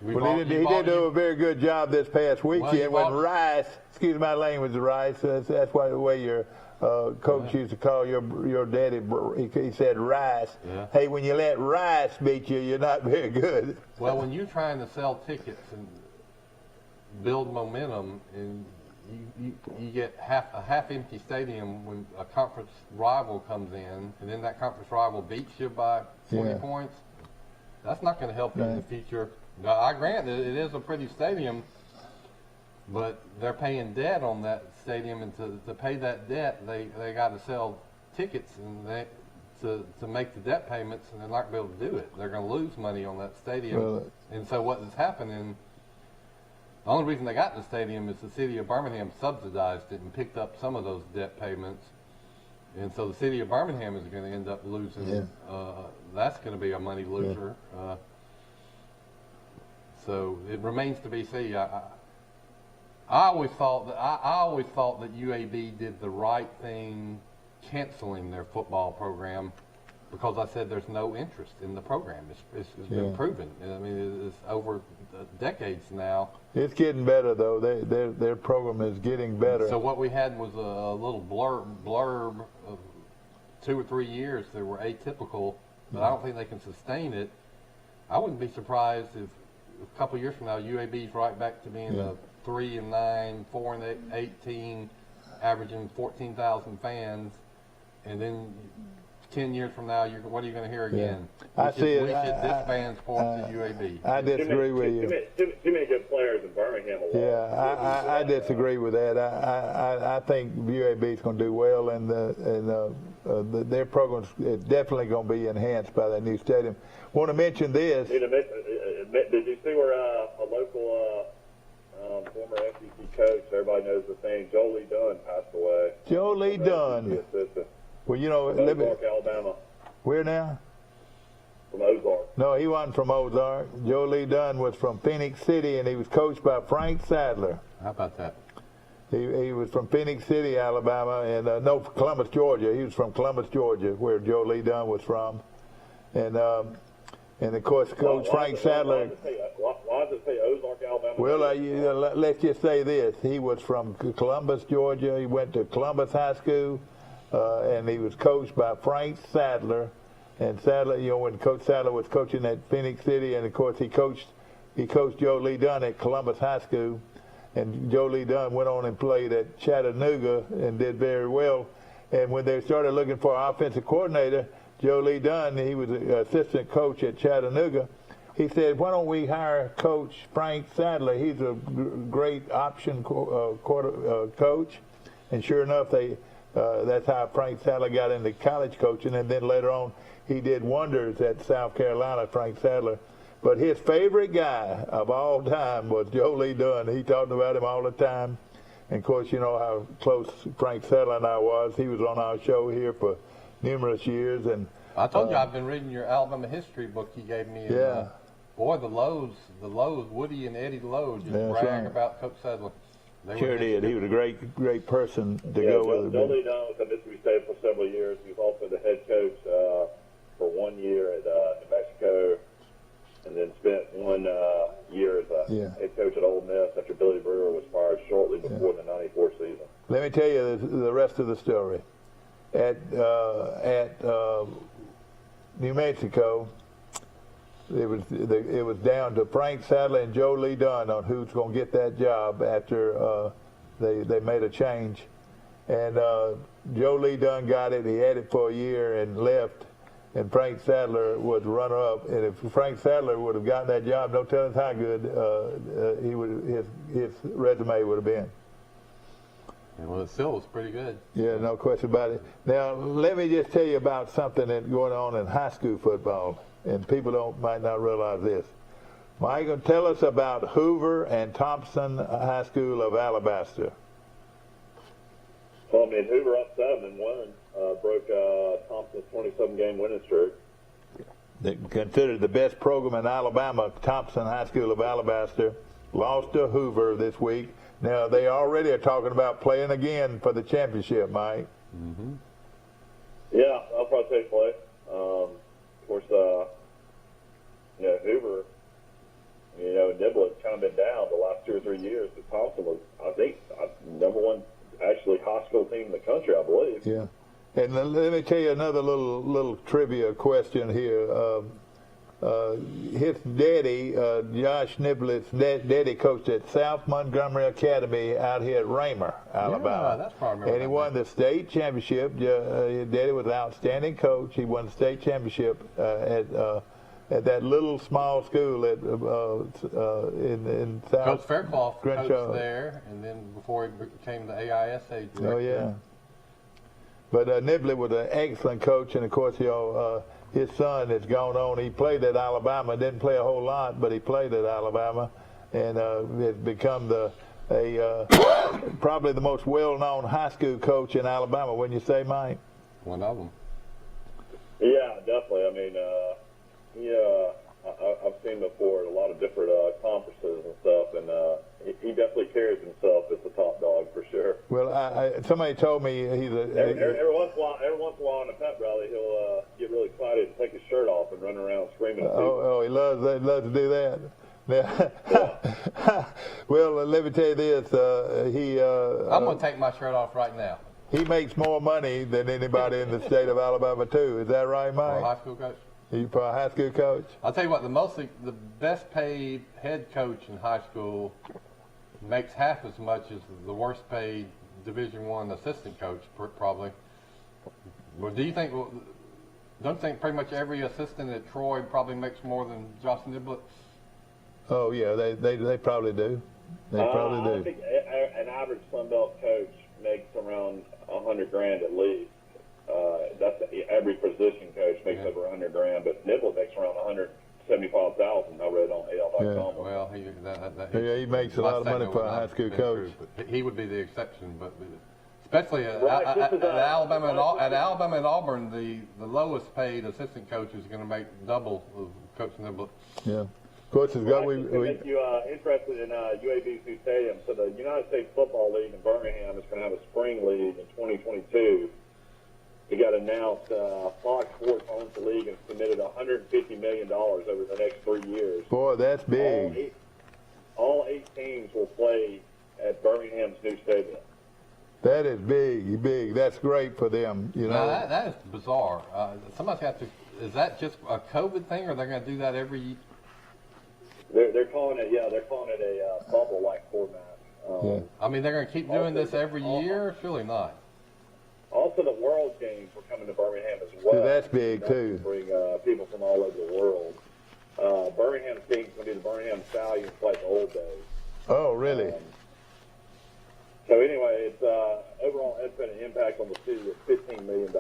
He did do a very good job this past weekend when Rice, excuse my language, Rice, that's why the way your coach used to call your daddy, he said Rice. Yeah. Hey, when you let Rice beat you, you're not very good. Well, when you're trying to sell tickets and build momentum, and you get a half-empty stadium when a conference rival comes in, and then that conference rival beats you by 20 points, that's not going to help you in the future. Now, I grant that it is a pretty stadium, but they're paying debt on that stadium, and to pay that debt, they got to sell tickets and to make the debt payments, and they're not going to be able to do it. They're going to lose money on that stadium. Well, and so what is happening, the only reason they got the stadium is the city of Birmingham subsidized it and picked up some of those debt payments. And so the city of Birmingham is going to end up losing. Yeah. That's going to be a money loser. Yeah. So it remains to be seen. I always thought that UAB did the right thing canceling their football program, because I said there's no interest in the program. It's been proven. I mean, it's over decades now. It's getting better, though. Their program is getting better. So what we had was a little blurb of 2 or 3 years that were atypical, but I don't think they can sustain it. I wouldn't be surprised if a couple of years from now UAB's right back to being a 3-9, 4-18, averaging 14,000 fans, and then 10 years from now, what are you going to hear again? I see it. We should disband sports at UAB. I disagree with you. Too many good players in Birmingham. I disagree with that. I think UAB is going to do well, and their program is definitely going to be enhanced by that new stadium. Want to mention this? Did you see where a local former SEC coach, everybody knows the thing, Joe Lee Dunn, passed away? Joe Lee Dunn. Well, Ozark, Alabama. Where now? From Ozark. No, he wasn't from Ozark. Joe Lee Dunn was from Phoenix City, and he was coached by Frank Sadler. How about that? He was from Phoenix City, Alabama, and Columbus, Georgia. He was from Columbus, Georgia, where Joe Lee Dunn was from. And And of course, Coach Frank Sadler. Why does it say Ozark, Alabama? Well, let's just say this: he was from Columbus, Georgia. He went to Columbus High School, and he was coached by Frank Sadler. And Sadler, when Coach Sadler was coaching at Phoenix City, and of course he coached Joe Lee Dunn at Columbus High School, and Joe Lee Dunn went on and played at Chattanooga and did very well. And when they started looking for an offensive coordinator, Joe Lee Dunn, he was an assistant coach at Chattanooga. He said, "Why don't we hire Coach Frank Sadler? He's a great option coach." And sure enough, that's how Frank Sadler got into college coaching. And then later on, he did wonders at South Carolina, Frank Sadler. But his favorite guy of all time was Joe Lee Dunn. He talked about him all the time. And, of course, you know how close Frank Sadler and I was. He was on our show here for numerous years. And I told you I've been reading your Alabama history book you gave me. And, yeah. Boy, the Lowe's, Woody and Eddie Lowe just brag about Coach Sadler. Sure did. He was a great person to go with. Joe Lee Dunn was at Mississippi State for several years. He was also the head coach for 1 year at New Mexico, and then spent 1 year as a head coach at Ole Miss after Billy Brewer was fired shortly before the '94 season. Let me tell you the rest of the story. At New Mexico, it was down to Frank Sadler and Joe Lee Dunn on who's going to get that job after they made a change. And Joe Lee Dunn got it. He had it for a year and left. And Frank Sadler was runner-up. And if Frank Sadler would have gotten that job, no telling how good his resume would have been. Well, it still was pretty good. Yeah, no question about it. Now, let me just tell you about something that's going on in high school football. And people might not realize this. Michael, tell us about Hoover and Thompson High School of Alabaster. Well, I mean, Hoover up 7-1, broke Thompson's 27-game winning streak. They considered the best program in Alabama, Thompson High School of Alabaster, lost to Hoover this week. Now, they already are talking about playing again for the championship, Mike. Mm-hmm. Yeah, I'll probably take play. Of course, Hoover, Niblett's kind of been down the last 2 or 3 years, but Thompson was, I think, number one actually high school team in the country, I believe. Yeah. And let me tell you another little trivia question here. His daddy, Josh Niblett's daddy, coached at South Montgomery Academy out here at Raymer, Alabama. Yeah, that's probably and he won the state championship. His daddy was an outstanding coach. He won the state championship at that little small school in South. Coach Fairclough coached there, and then before he became the AISA director. Oh, yeah. But Niblett was an excellent coach, and of course, his son has gone on. He played at Alabama, didn't play a whole lot, but he played at Alabama, and has become probably the most well-known high school coach in Alabama. Wouldn't you say, Mike? One of them. Yeah, definitely. I mean, I've seen him before at a lot of different conferences and stuff, and he definitely carries himself as the top dog for sure. Well, somebody told me he's every once in a while in a pep rally, he'll get really excited and take his shirt off and run around screaming. He loves to do that. Now, well, let me tell you this. I'm going to take my shirt off right now. He makes more money than anybody in the state of Alabama, too. Is that right, Mike? For a high school coach. You for a high school coach? I'll tell you what, the best paid head coach in high school makes half as much as the worst paid Division I assistant coach, probably. Well, don't you think pretty much every assistant at Troy probably makes more than Josh Niblett? Oh, yeah, they probably do. I think an average Sun Belt coach makes around $100,000 at least. That's every position coach makes over $100,000, but Niblett makes around $175,000. I read on AL.com. Well, he makes a lot of money for a high school coach. He would be the exception, but especially at Alabama and Auburn, the lowest paid assistant coach is going to make double of Coach Niblett. Yeah. Of course, it's got to make you interested in UABC Stadium. So the United States Football League in Birmingham is going to have a spring league in 2022. it got announced. Fox Sports owns the league and committed $150 million over the next 3 years. Boy, that's big. All eight teams will play at Birmingham's new stadium. That is big. That's great for them, you know. Now, that is bizarre. Somebody's got to. Is that just a COVID thing, or they're going to do that every? They're calling it. Yeah, they're calling it a bubble-like format. I mean, they're going to keep doing this every year? Surely not. Also, the World Games were coming to Birmingham as well. See, that's big too. Bring people from all over the world. Birmingham's team's going to be the Birmingham Stallions like the old days. Oh, really? So anyway, it's overall estimated impact on the city of $15 million.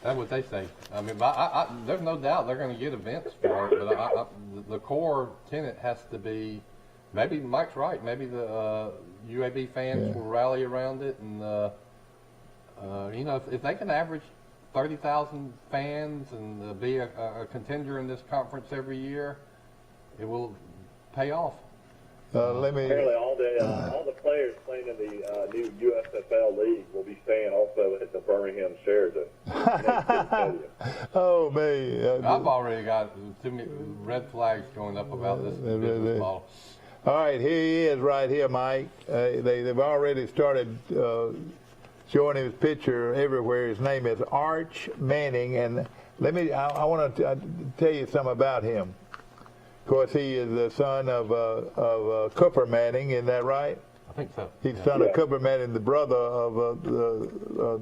That's what they say. I mean, there's no doubt they're going to get events for it, but the core tenet has to be, maybe Mike's right, maybe the UAB fans will rally around it, and you know, if they can average 30,000 fans and be a contender in this conference every year, it will pay off. Apparently, all the players playing in the new USFL league will be staying also at the Birmingham Sheraton. Oh man! I've already got too many red flags going up about this business model. All right, here he is, right here, Mike. They've already started showing his picture everywhere. His name is Arch Manning, and I want to tell you something about him. Of course, he is the son of Cooper Manning, isn't that right? I think so. He's the son of Cooper Manning, the brother of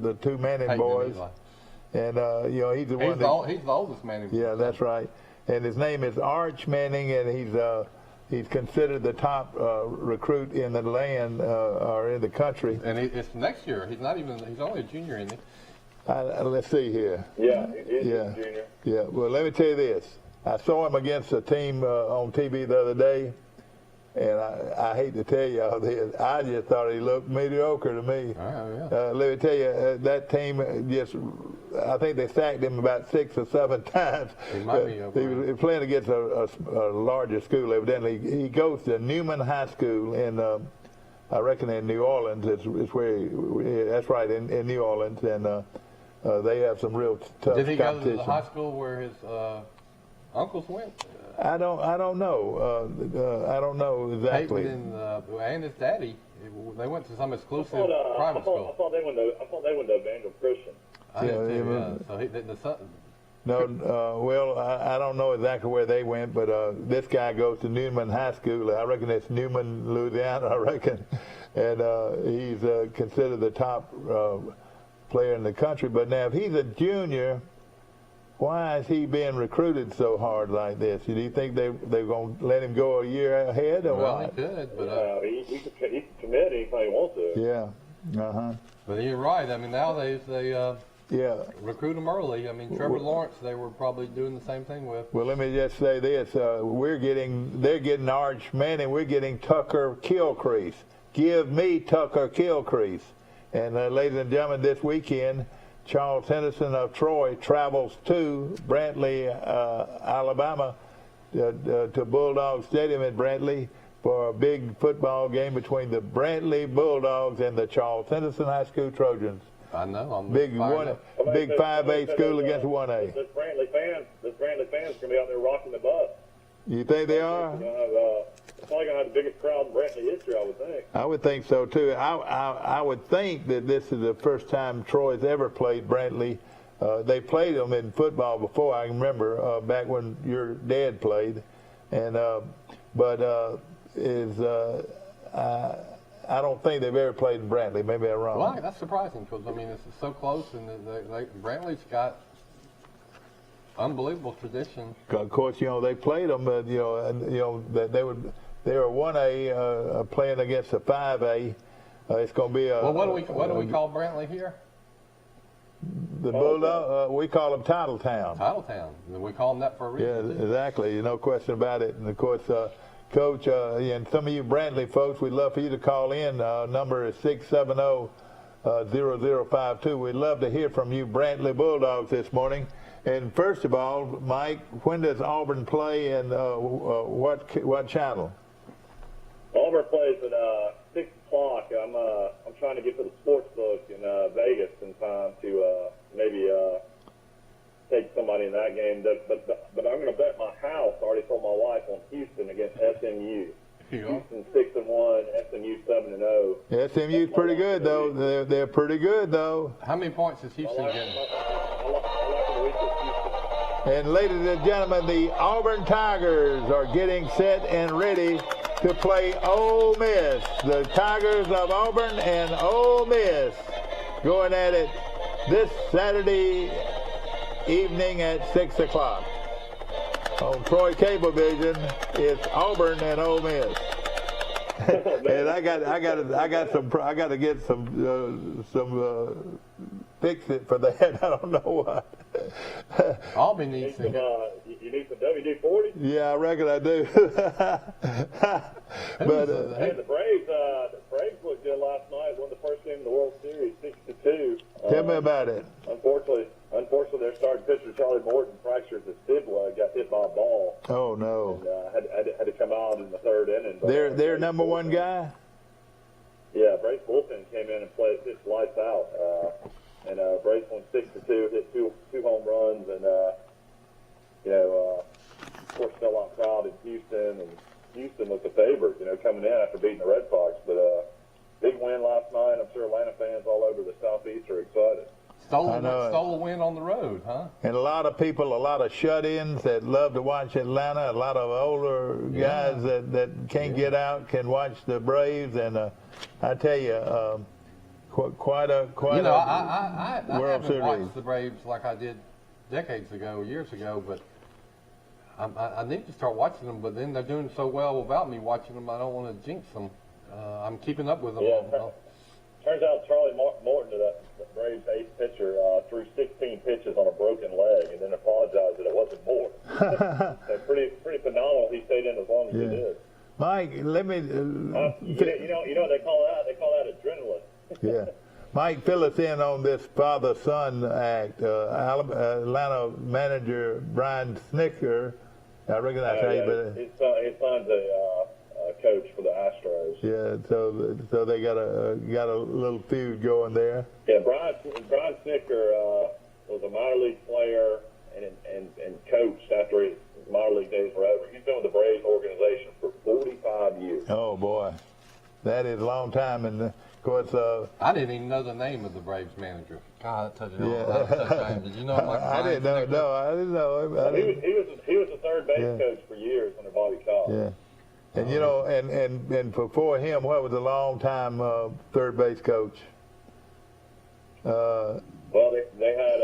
the two Manning boys. And, you know, he's the one he's the oldest Manning. Yeah, that's right. And his name is Arch Manning, and he's considered the top recruit in the land or in the country. And it's next year. He's only a junior, isn't he? Let's see here. Yeah, he is a junior. Yeah, well, let me tell you this. I saw him against a team on TV the other day, and I hate to tell y'all this. I just thought he looked mediocre to me. Let me tell you, that team I think they sacked him about 6 or 7 times. He might be he was playing against a larger school, evidently. He goes to Newman High School in, I reckon in New Orleans. It's where that's right, in New Orleans, and they have some real tough competition. Did he go to the high school where his uncles went? I don't know. I don't know exactly. Peyton and his daddy, they went to some exclusive private school. I thought they went to Evangel Christian. So the son. No, well, I don't know exactly where they went, but this guy goes to Newman High School. I reckon it's Newman, Louisiana, I reckon. And he's considered the top player in the country. But now, if he's a junior, why is he being recruited so hard like this? Do you think they're going to let him go a year ahead or what? what? He could, but he can commit anything he wants to. Yeah. But you're right. I mean, nowadays they recruit them early. I mean, Trevor Lawrence, they were probably doing the same thing with. Well, let me just say this: they're getting Arch Manning, we're getting Tucker Kilcrease. Give me Tucker Kilcrease. And ladies and gentlemen, this weekend, Charles Henderson of Troy travels to Brantley, Alabama, to Bulldog Stadium in Brantley for a big football game between the Brantley Bulldogs and the Charles Henderson High School Trojans. I know. Big 5A school against 1A. This Brantley fans going to be out there rocking the bus. You think they are? Probably going to have the biggest crowd in Brantley history, I would think. I would think so, too. I would think that this is the first time Troy's ever played Brantley. They played them in football before, I remember, back when your dad played. And I don't think they've ever played in Brantley. Maybe I'm wrong. Well, that's surprising because, I mean, it's so close, and Brantley's got unbelievable tradition. Of course, you know, they played them, but, they were 1A playing against a 5A. It's going to be a... Well, what do we call Brantley here? The Bulldog, we call them Titletown. Titletown. We call them that for a reason. Yeah, exactly. No question about it. And, of course, Coach, and some of you Brantley folks, we'd love for you to call in. Number is 670-0052. We'd love to hear from you Brantley Bulldogs this morning. And first of all, Mike, when does Auburn play and what channel? Auburn plays at 6 o'clock. I'm trying to get to the sports book in Vegas in time to maybe take somebody in that game. But I'm going to bet my house. I already told my wife on Houston against SMU. Houston 6-1, SMU 7-0. SMU's pretty good though. They're pretty good though. How many points is Houston getting? I like the week with Houston. And ladies and gentlemen, the Auburn Tigers are getting set and ready to play Ole Miss. The Tigers of Auburn and Ole Miss going at it this Saturday evening at 6 o'clock. On Troy Cablevision, it's Auburn and Ole Miss. And I got to get some fix it for that. I don't know what. Auburn needs some. You need some WD-40. Yeah, I reckon I do. But the Braves looked good last night. Won the first game of the World Series, 6-2. Tell me about it. Unfortunately, their starting pitcher Charlie Morton fractured his fibula, got hit by a ball. Oh no! And, had to come out in the third inning. Their number one guy. Yeah, Braves bullpen came in and played pitched lights out, and Braves won 6-2, hit two home runs, and of course still out crowd in Houston, and Houston was the favorite, coming in after beating the Red Sox, but big win last night. I'm sure Atlanta fans all over the Southeast are excited. Stole a win on the road, huh? And a lot of people, a lot of shut-ins that love to watch Atlanta. A lot of older guys that can't get out can watch the Braves. And I tell you, quite a I World haven't Series. watched the Braves like I did years ago, but I need to start watching them. But then they're doing so well without me watching them, I don't want to jinx them. I'm keeping up with them. Yeah, turns out Charlie Morton, the Braves ace pitcher, threw 16 pitches on a broken leg and then apologized that it wasn't more. So pretty phenomenal. He stayed in as long as he did. Mike, let me. You know what they call that? They call that adrenaline. Yeah. Mike, fill us in on this father-son act. Atlanta manager Brian Snicker, I reckon that's how you better. His son's a coach for the Astros. Yeah, so they got a little feud going there. Yeah, Brian Snicker was a minor league player and coached after his minor league days were over. He's been with the Braves organization for 45 years. Oh boy, that is a long time. And of course, I didn't even know the name of the Braves manager. God, that touched me all. Did you know him? I didn't know. No, I didn't know him. He was a third base coach for years under Bobby Cobb. Yeah. And and before him, what was a long time third base coach? Well, they had,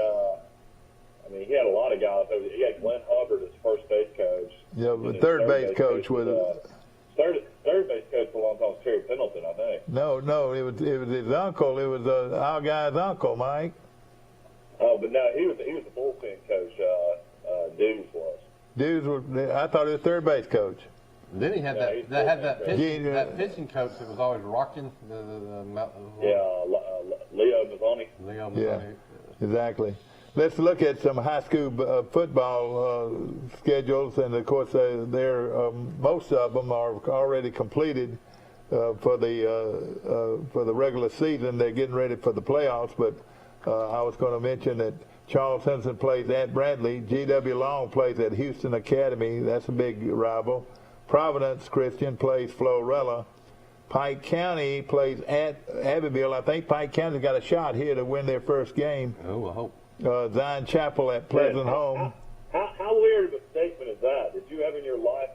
he had a lot of guys. He had Glenn Hubbard as first base coach. Yeah, but third base coach was third base coach for a long time was Terry Pendleton, I think. No, it was his uncle. It was our guy's uncle, Mike. Oh, but no, he was the bullpen coach. Dews was. Dews was. I thought he was third base coach. Then he had that pitching coach that was always rocking Leo Mazzoni. Yeah, exactly. Let's look at some high school football schedules, and of course, most of them are already completed for the regular season. They're getting ready for the playoffs, but I was going to mention that Charles Henson plays at Bradley. G.W. Long plays at Houston Academy. That's a big rival. Providence Christian plays Florella. Pike County plays at Abbeville. I think Pike County's got a shot here to win their first game. Oh, I hope. Zion Chapel at Pleasant Home. How weird of a statement is that? Did you ever in your life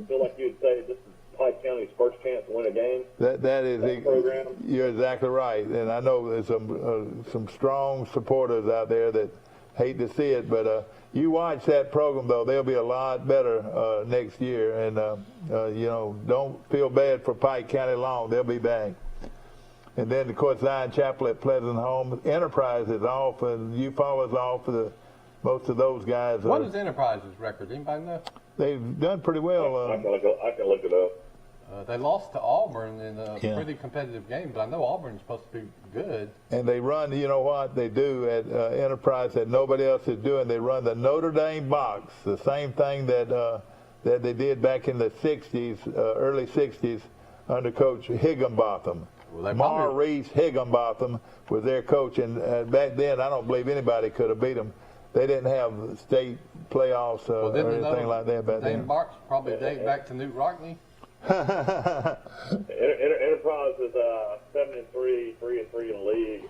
feel like you'd say this is Pike County's first chance to win a game? That is program? You're exactly right. And I know there's some strong supporters out there that hate to see it, but you watch that program, though, they'll be a lot better next year. And, don't feel bad for Pike County long. They'll be back. And then, of course, Zion Chapel at Pleasant Home. Enterprise is off, and U-Fall is off. Most of those guys. What is Enterprise's record? Anybody know? They've done pretty well. I can look it up. They lost to Auburn in a pretty competitive game, but I know Auburn's supposed to be good. And they run, you know what they do at Enterprise that nobody else is doing? They run the Notre Dame box, the same thing that they did back in the 60s, early 60s, under Coach Higginbotham. Maurice Higginbotham was their coach, and back then I don't believe anybody could have beat them. They didn't have state playoffs or anything like that back then. Barks probably date back to Newt Rockney. Enterprise is 7-3, 3-3 in the league.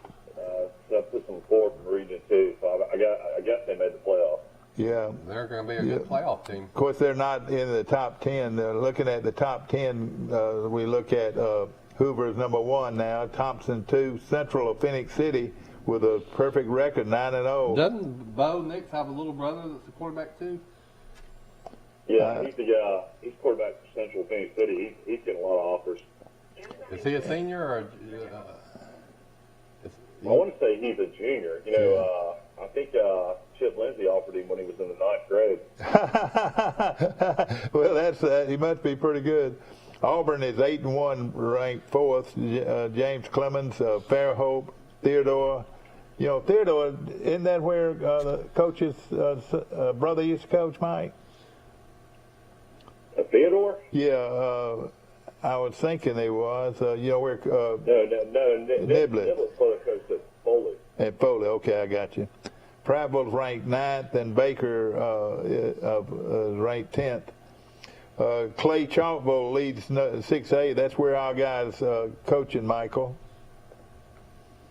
That puts them fourth in Region 2. So I guess they made the playoffs. Yeah, they're going to be a good playoff team. Of course, they're not in the top 10. Looking at the top 10, we look at Hoover's number 1 now, Thompson 2, Central of Phoenix City with a perfect record, 9-0. Doesn't Bo Nix have a little brother that's a quarterback too? Yeah, he's quarterback for Central Phoenix City. He's getting a lot of offers. Is he a senior or? I want to say he's a junior. You know, I think Chip Lindsey offered him when he was in the 9th grade. Well, that's he must be pretty good. Auburn is 8-1, ranked 4th. James Clemens, Fairhope, Theodore. You know, Theodore, isn't that where the coach's brother used to coach, Mike? Theodore? Yeah, I was thinking he was. You know where? No. Niblett. Niblett coached at Foley. At Foley, okay, I got you. Prattville's ranked 9th, and Baker ranked 10th. Clay Chalkville leads 6A. That's where our guys coaching, Michael.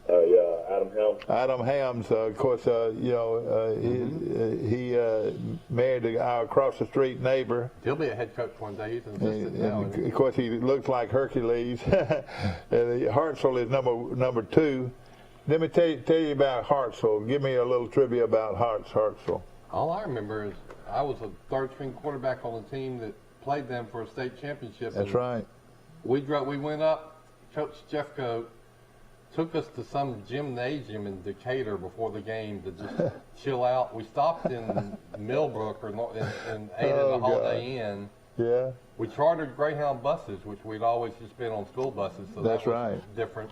Yeah, Adam Helms. Adam Helms, of course, you know, he married our across the street neighbor. He'll be a head coach one day. He's an assistant now. And of course, he looks like Hercules. Hartselle is number 2. Let me tell you about Hartselle. Give me a little trivia about Hartselle. All I remember is I was a third-string quarterback on the team that played them for a state championship. That's right. We went up. Coach Jeffco took us to some gymnasium in Decatur before the game to just chill out. We stopped in Millbrook and ate at the Holiday Inn. Yeah. We chartered Greyhound buses, which we'd always just been on school buses, so that's that was right. different.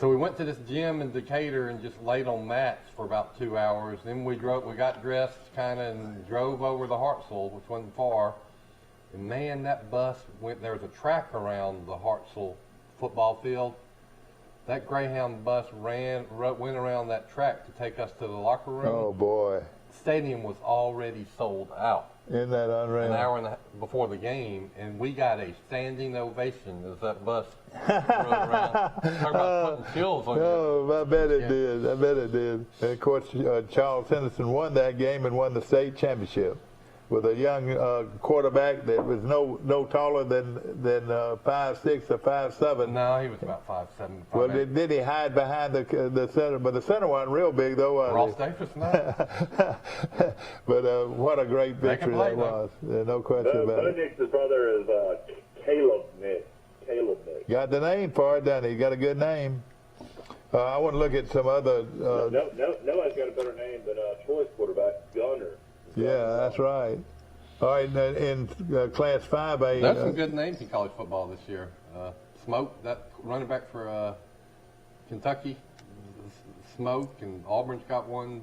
So we went to this gym in Decatur and just laid on mats for about 2 hours. Then we got dressed kind of and drove over to Hartselle, which wasn't far. And man, that bus there was a track around the Hartselle football field. That Greyhound bus went around that track to take us to the locker room. Oh, boy. The stadium was already sold out. Isn't that unreal? An hour and a half before the game, and we got a standing ovation as that bus rode around. Talk about putting chills on you. Oh, I bet it did. I bet it did. And, of course, Charles Henderson won that game and won the state championship with a young quarterback that was no taller than 5'6" or 5'7". No, he was about 5'7". Well, did he hide behind the center? But the center wasn't real big, though. Ross Davis, no. But what a great victory that was. No question about it. Nick's brother is Caleb Nick. Got the name for it, doesn't he? Got a good name. I want to look at some other. Nobody's got a better name than Troy's quarterback, Gunner. Yeah, that's right. All right, in Class 5A. There's some good names in college football this year. Smoke, that running back for Kentucky, Smoke, and Auburn's got one,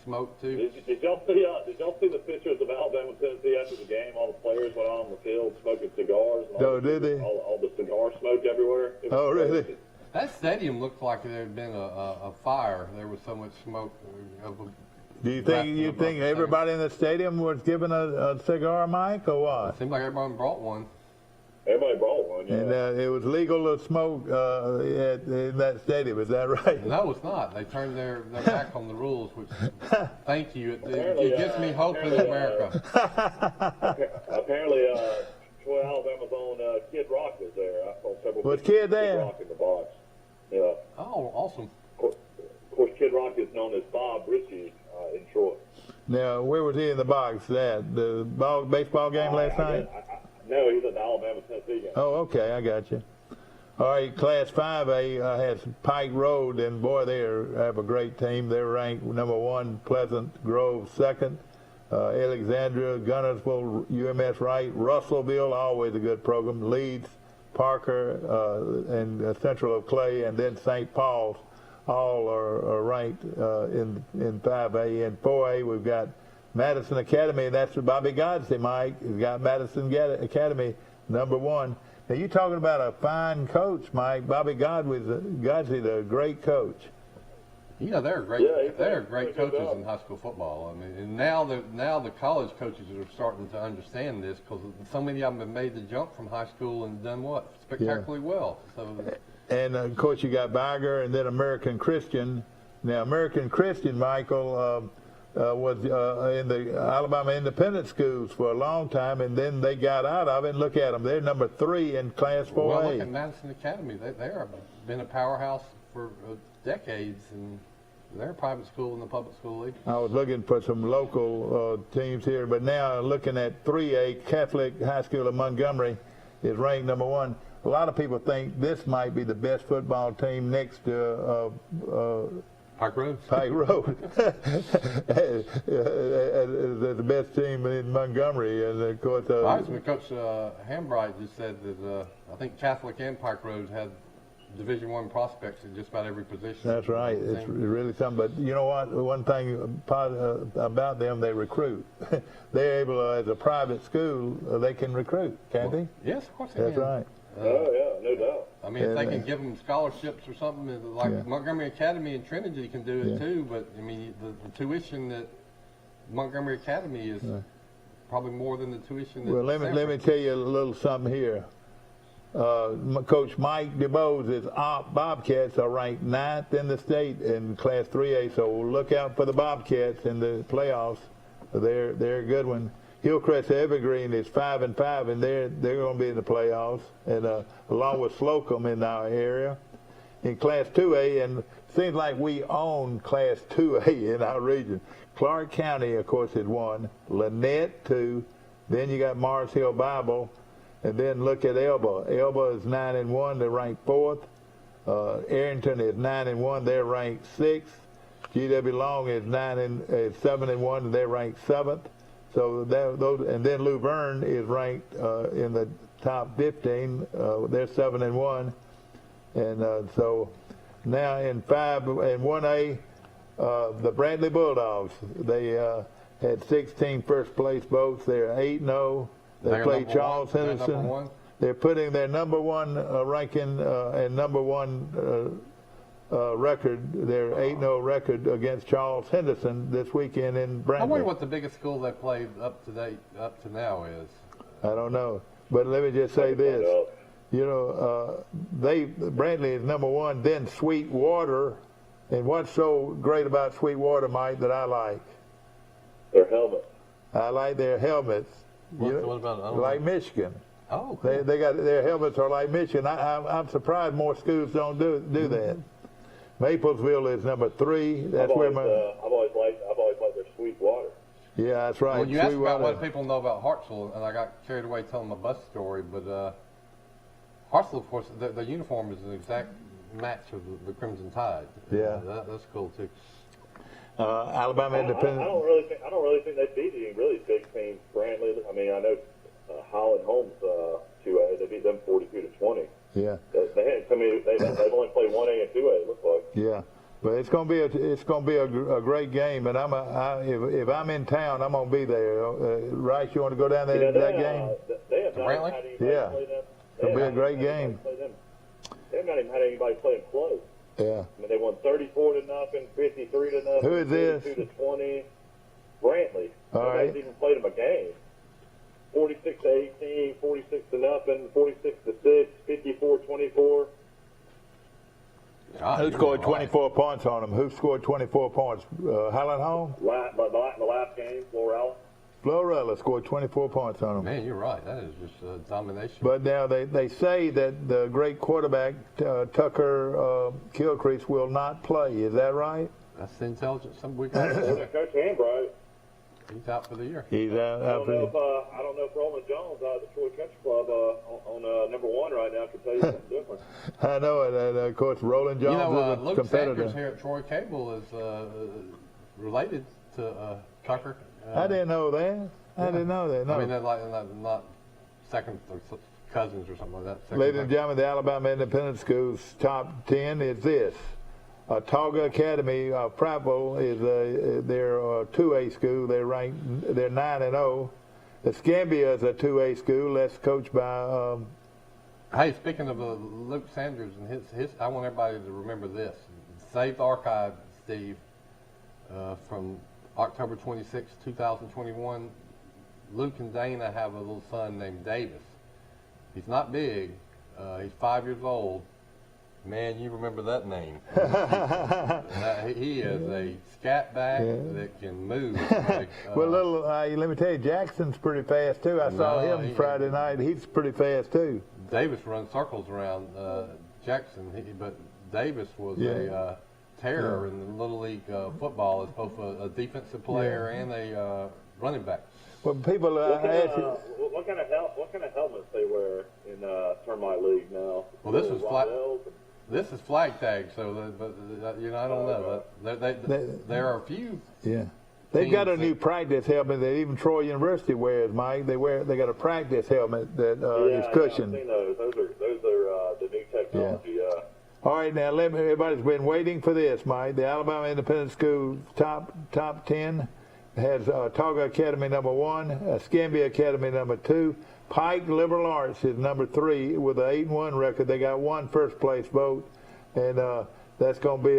Smoke too. Did y'all see the pictures of Alabama and Tennessee after the game? All the players went on the field smoking cigars. Did they? All the cigar smoke everywhere. Oh, really? That stadium looked like there had been a fire. There was so much smoke. Do you think everybody in the stadium was given a cigar, Mike, or what? It seemed like everyone brought one. Everybody brought one, yeah. And it was legal to smoke in that stadium, is that right? No, it's not. They turned their back on the rules, which, thank you. It gives me hope in America. Apparently, Troy, Alabama's own Kid Rock was there. I saw several was Kid there? Rock in the box. Yeah. Oh, awesome. Of course, Kid Rock is known as Bob Ritchie in Troy. Now, where was he in the box? The baseball game last night? No, he's at the Alabama-Tennessee game. Oh, okay, I got you. All right, Class 5A has Pike Road, and boy, they have a great team. They're ranked number 1, Pleasant Grove 2nd, Alexandria, Gunnersville, UMS Wright, Russellville, always a good program, Leeds, Parker, and Central of Clay, and then St. Paul's. All are ranked in 5A. In 4A, we've got Madison Academy, and that's Bobby Godsey, Mike. He's got Madison Academy, number 1. Now, you're talking about a fine coach, Mike. Bobby Godsey's a great coach. Yeah, they're great coaches in high school football. I mean, and now the college coaches are starting to understand this because so many of them have made the jump from high school and done what spectacularly well. So, and of course you got Biger and then American Christian. Now American Christian, Michael, was in the Alabama independent schools for a long time, and then they got out of it. And look at them; they're number 3 in Class 4A. Well, look at Madison Academy; they have been a powerhouse for decades and. They're a private school in the public school league. I was looking for some local teams here, but now looking at 3A, Catholic High School of Montgomery is ranked number 1. A lot of people think this might be the best football team next to Pike Road. Pike Road. The best team in Montgomery, and of course. Coach Hambright just said that I think Catholic and Pike Road had Division I prospects in just about every position. That's right. It's really something. But you know what? One thing about them, they recruit. They're able, as a private school, they can recruit, can't they? Yes, of course they can. That's right. Oh, yeah, no doubt. I mean, if they can give them scholarships or something, like Montgomery Academy and Trinity can do it too, but, I mean, the tuition that Montgomery Academy is probably more than the tuition that let me tell you a little something here. Coach Mike DeBose's Bobcats are ranked 9th in the state in Class 3A, so look out for the Bobcats in the playoffs. They're a good one. Hillcrest Evergreen is 5-5, and they're going to be in the playoffs, and along with Slocum in our area. In Class 2A, and it seems like we own Class 2A in our region. Clark County, of course, is 1. Lynette 2. Then you got Mars Hill Bible. And then look at Elba. Elba is 9-1. They're ranked 4th. Arrington is 9-1. They're ranked 6th. G.W. Long is 7-1. And they're ranked 7th. So those, and then Luverne is ranked in the top 15. They're 7-1. And so now in 1A, the Bradley Bulldogs. They had 16 first place votes. They're 8-0. They play Charles Henderson. They're putting their number 1 ranking and number 1 record, their 8-0 record against Charles Henderson this weekend in Brantley. I wonder what the biggest school they played up to now is. I don't know, but let me just say this. You know, Brantley is number 1, then Sweetwater, and what's so great about Sweetwater, Mike, that I like? Their helmets. I like their helmets. What about like Michigan? Oh, cool. They got their helmets are like Michigan. I'm surprised more schools don't do that. Maplesville is number 3. That's I've always liked their Sweetwater. Yeah, that's right. Well, you asked about what people know about Hartsville, and I got carried away telling my bus story. But Hartsville, of course, the uniform is an exact match of the Crimson Tide. Yeah, that's cool too. Alabama Independent. I don't really think they beat any really big teams. Brantley. I mean, I know Holland Holmes 2A. They beat them 42-20. Yeah. They've only played 1A and 2A. It looks like. Yeah, but it's going to be a great game, and if I'm in town, I'm going to be there. Rice, you want to go down there to that game? They have not had anybody play them. It'll be a great game. They have not even had anybody play them close. Yeah. I mean, they won 34-0, 53-0. Who is this? 22-20. Brantley. Nobody's even played them a game. 46-18, 46-0, 46-6, 54-24. Who scored 24 points on them? Who scored 24 points? Highland Home? The last game, Florella. Florella scored 24 points on them. Man, you're right. That is just domination. But now they say that the great quarterback, Tucker Kilcrease, will not play. Is that right? That's the intelligence we got. Coach Hambright. He's out for the year. He's out for the year. I don't know if Roland Jones out of the Troy Country Club on number 1 right now can tell you something different. I know it. And of course, Roland Jones is a Luke competitor. Sanders here at Troy Cable is related to Tucker. I didn't know that. I didn't know that. No. I mean, they're like not second or cousins or something like that. Ladies and gentlemen, the Alabama Independent Schools top 10 is this. Tauga Academy of Prattville is their 2A school. They're 9-0. Escambia is a 2A school. That's coached by Hey, speaking of Luke Sanders and his, I want everybody to remember this. Saved archive, Steve, from October 26, 2021. Luke and Dana have a little son named Davis. He's not big. He's 5 years old. Man, you remember that name. He is a scat back that can move. Like, well, let me tell you, Jackson's pretty fast, too. I saw him Friday night. He's pretty fast, too. Davis runs circles around Jackson, but Davis was a terror in the Little League football as both a defensive player and a running back. Well, people what kind of helmets they wear in Termite League now? Well, this is flag tag, so I don't know. There are a few. Yeah, they've got a new practice helmet that even Troy University wears, Mike. They got a practice helmet that is cushioned. I've seen those. Those are the new technology. Yeah. All right, now everybody's been waiting for this, Mike. The Alabama Independent School top 10 has Tauga Academy number 1, Escambia Academy number 2. Pike Liberal Arts is number 3 with an 8-1 record. They got 1 first place vote, and that's going to be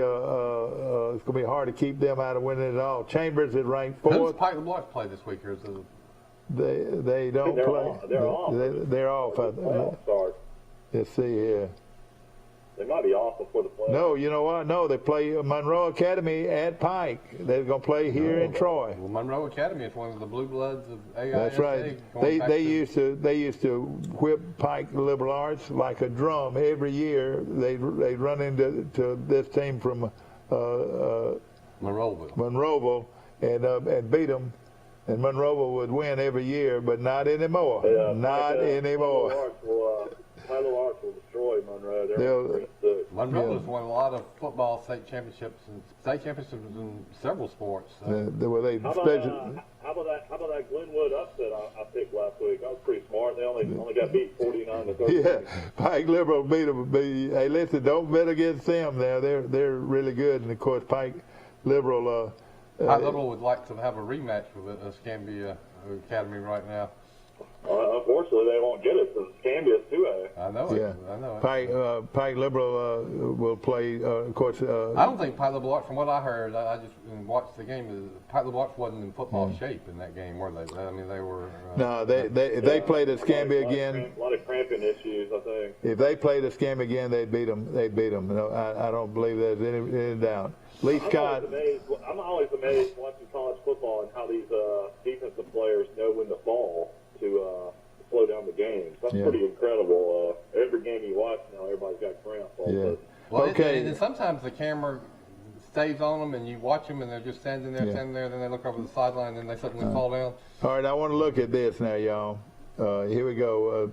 it's going to be hard to keep them out of winning it all. Chambers is ranked 4th. Who's Pike Liberal Arts play this week? Or is it... They don't play. They're off. They're off. Let's see here. They might be off before the play. No, you know what? No, they play Monroe Academy at Pike. They're going to play here in Troy. Well, Monroe Academy is one of the blue bloods of AISA. That's right. They used to whip Pike Liberal Arts like a drum every year. They'd run into this team from Monroeville and beat them. And Monroeville would win every year, but not anymore. Yeah, not anymore. Tyler Arts will destroy Monroe. Monroe has won a lot of football state championships in several sports. How about that Glenwood upset I picked last week? That was pretty smart. They only got beat 49-13. Yeah, Pike Liberal beat them. Hey, listen, don't bet against them. Now they're really good, and of course Pike Liberal. Pike Liberal would like to have a rematch with Escambia Academy right now. Unfortunately, they won't get it because Escambia's 2A. I know it. I know it. Pike Liberal will play, of course. I don't think Pike Liberal Arts, from what I heard, I just watched the game. Pike Liberal Arts wasn't in football shape in that game, were they? I mean, they were. No, they played Escambia again. A lot of cramping issues, I think. If they played Escambia again, they'd beat them. No, I don't believe there's any doubt. Lee Scott. I'm always amazed watching college football and how these defensive players know when to fall to slow down the games. That's pretty incredible. Every game you watch now, everybody's got cramps all of a sudden. Well, okay. And sometimes the camera stays on them, and you watch them, and they're just standing there, then they look over the sideline, and then they suddenly fall down. All right, I want to look at this now, y'all. Here we go.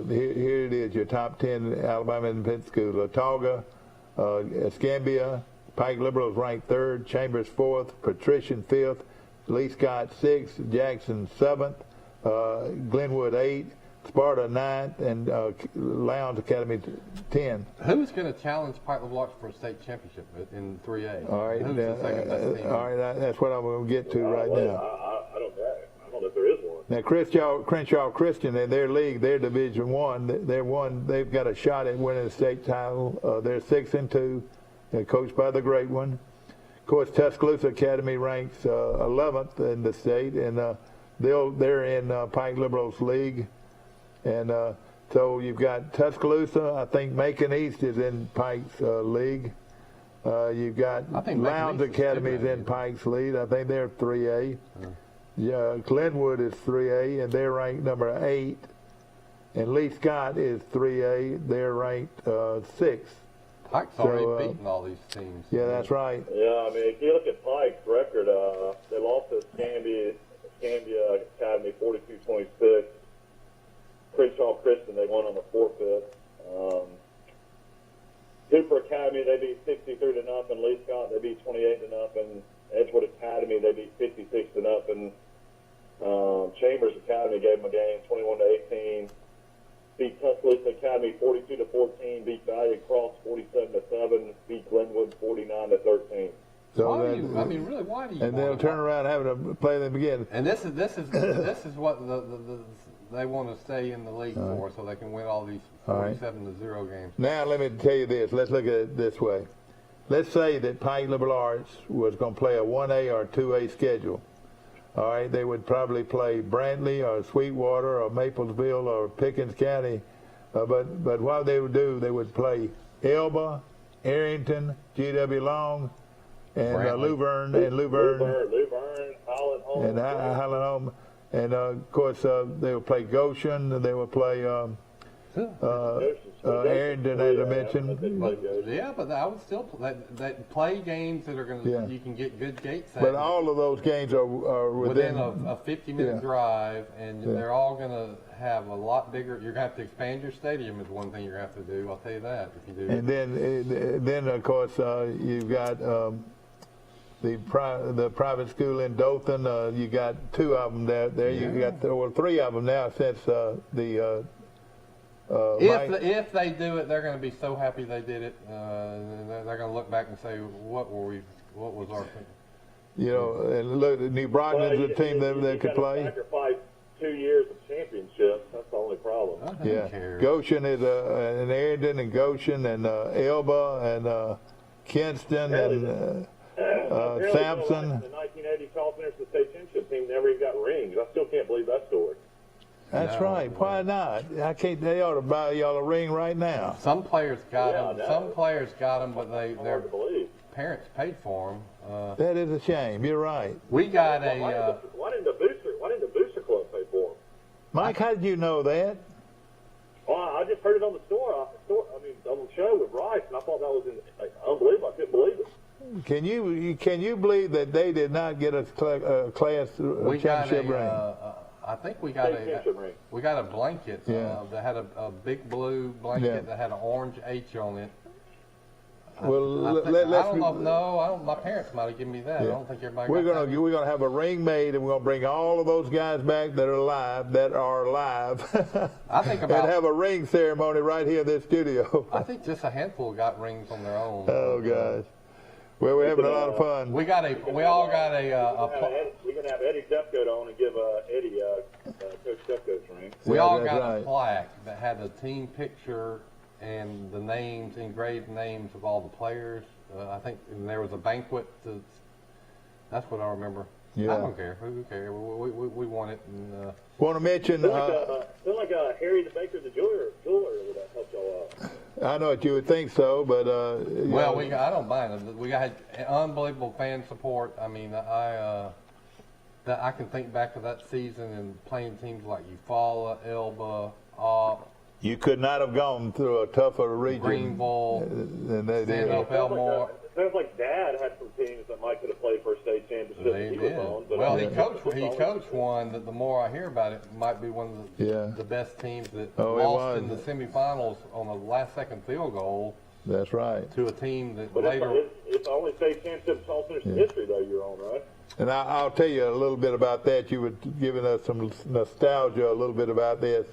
Here it is, your top 10 Alabama Independent Schools. Latauga, Escambia, Pike Liberal is ranked 3rd, Chambers 4th, Patrician 5th, Lee Scott 6th, Jackson 7th, Glenwood 8th, Sparta 9th, and Lowndes Academy 10. Who's going to challenge Pike Liberal Arts for a state championship in 3A? All right, who's the second best team? All right, that's what I'm going to get to right now. I don't know if there is one. Now, Crenshaw Christian in their league, they're Division I. They've got a shot at winning the state title. They're 6-2. They're coached by the great one. Of course, Tuscaloosa Academy ranks 11th in the state, and they're in Pike Liberal's league. And so you've got Tuscaloosa. I think Macon East is in Pike's league. You've got Lowndes Academy is in Pike's league. I think they're 3A. Yeah, Glenwood is 3A, and they're ranked number 8. And Lee Scott is 3A. They're ranked 6th. Pike's already beaten all these teams. Yeah, that's right. Yeah, I mean, if you look at Pike's record, they lost to Escambia Academy 42-26. Crenshaw Christian, they won on the forfeit. Cooper Academy, they beat 63-0. Lee Scott, they beat 28-0. Edgewood Academy, they beat 56-0. Chambers Academy gave them a game 21-18. Beat Tuscaloosa Academy 42-14. Beat Valiant Cross 47-7. Beat Glenwood 49-13. So why do you? And they'll turn around having to play them again. And this is what they want to stay in the league for, so they can win all these 47-0 games. Now let me tell you this. Let's look at it this way. Let's say that Pike Liberal Arts was going to play a 1A or 2A schedule. All right, they would probably play Brantley or Sweetwater or Maplesville or Pickens County. But what they would do, they would play Elba, Arrington, G.W. Long, and Luverne, Highland Home. And, of course, they would play Goshen, and they would play Arrington, as I mentioned. But I would still play games that are going to, you can get good gate sales. But all of those games are within a 50-minute drive, and they're all going to have a lot bigger. You're going to have to expand your stadium is one thing you're going to have to do. I'll tell you that if you do. And then of course, you've got the private school in Dothan. You got 2 of them there. You got 3 of them now since if they do it, they're going to be so happy they did it. They're going to look back and say, "What was our thing?" You know, and look, New Brockton's a team that could play. Sacrifice 2 years of championships. That's the only problem. Goshen is an Arrington and Goshen and Elba and Kinston and Sampson. The 1980 Charleston State Championship team never even got rings. I still can't believe that story. That's right. Why not? I can't. They ought to buy y'all a ring right now. Some players got them. Some players got them, but their parents paid for them. That is a shame. You're right. We got why didn't the booster club pay for them? Mike, how did you know that? Well, I just heard it on the on the show with Rice, and I thought that was unbelievable. I couldn't believe it. Can you believe that they did not get a class championship ring? I think we got a blanket that had a big blue blanket that had an orange H on it. Well, my parents might have given me that. I don't think everybody. We're gonna have a ring made, and we're gonna bring all of those guys back that are alive. I think about and have a ring ceremony right here in this studio. I think just a handful got rings on their own. Oh gosh. Well, we're having a lot of fun. We're gonna have Eddie Stepcoat on and give Eddie Coach Stepcoat's ring. We all got a plaque that had a team picture and the engraved names of all the players. I think there was a banquet. That's what I remember. Yeah. I don't care. Who cares? We won it. And, want to mention? Feel like Harry the Baker, the jeweler would have helped y'all out. I know what you would think so, but I don't mind it. We got unbelievable fan support. I mean, I can think back to that season and playing teams like Eufaula, Elba, you could not have gone through a tougher region. Greenville, San Elmore. Sounds like Dad had some teams that might could have played for a state championship. He did. He coached one that the more I hear about it might be one of the best teams that lost in the semifinals on a last-second field goal. That's right. To a team that it's the only state championship in history though you're on, right? And I'll tell you a little bit about that. You were giving us some nostalgia a little bit about this.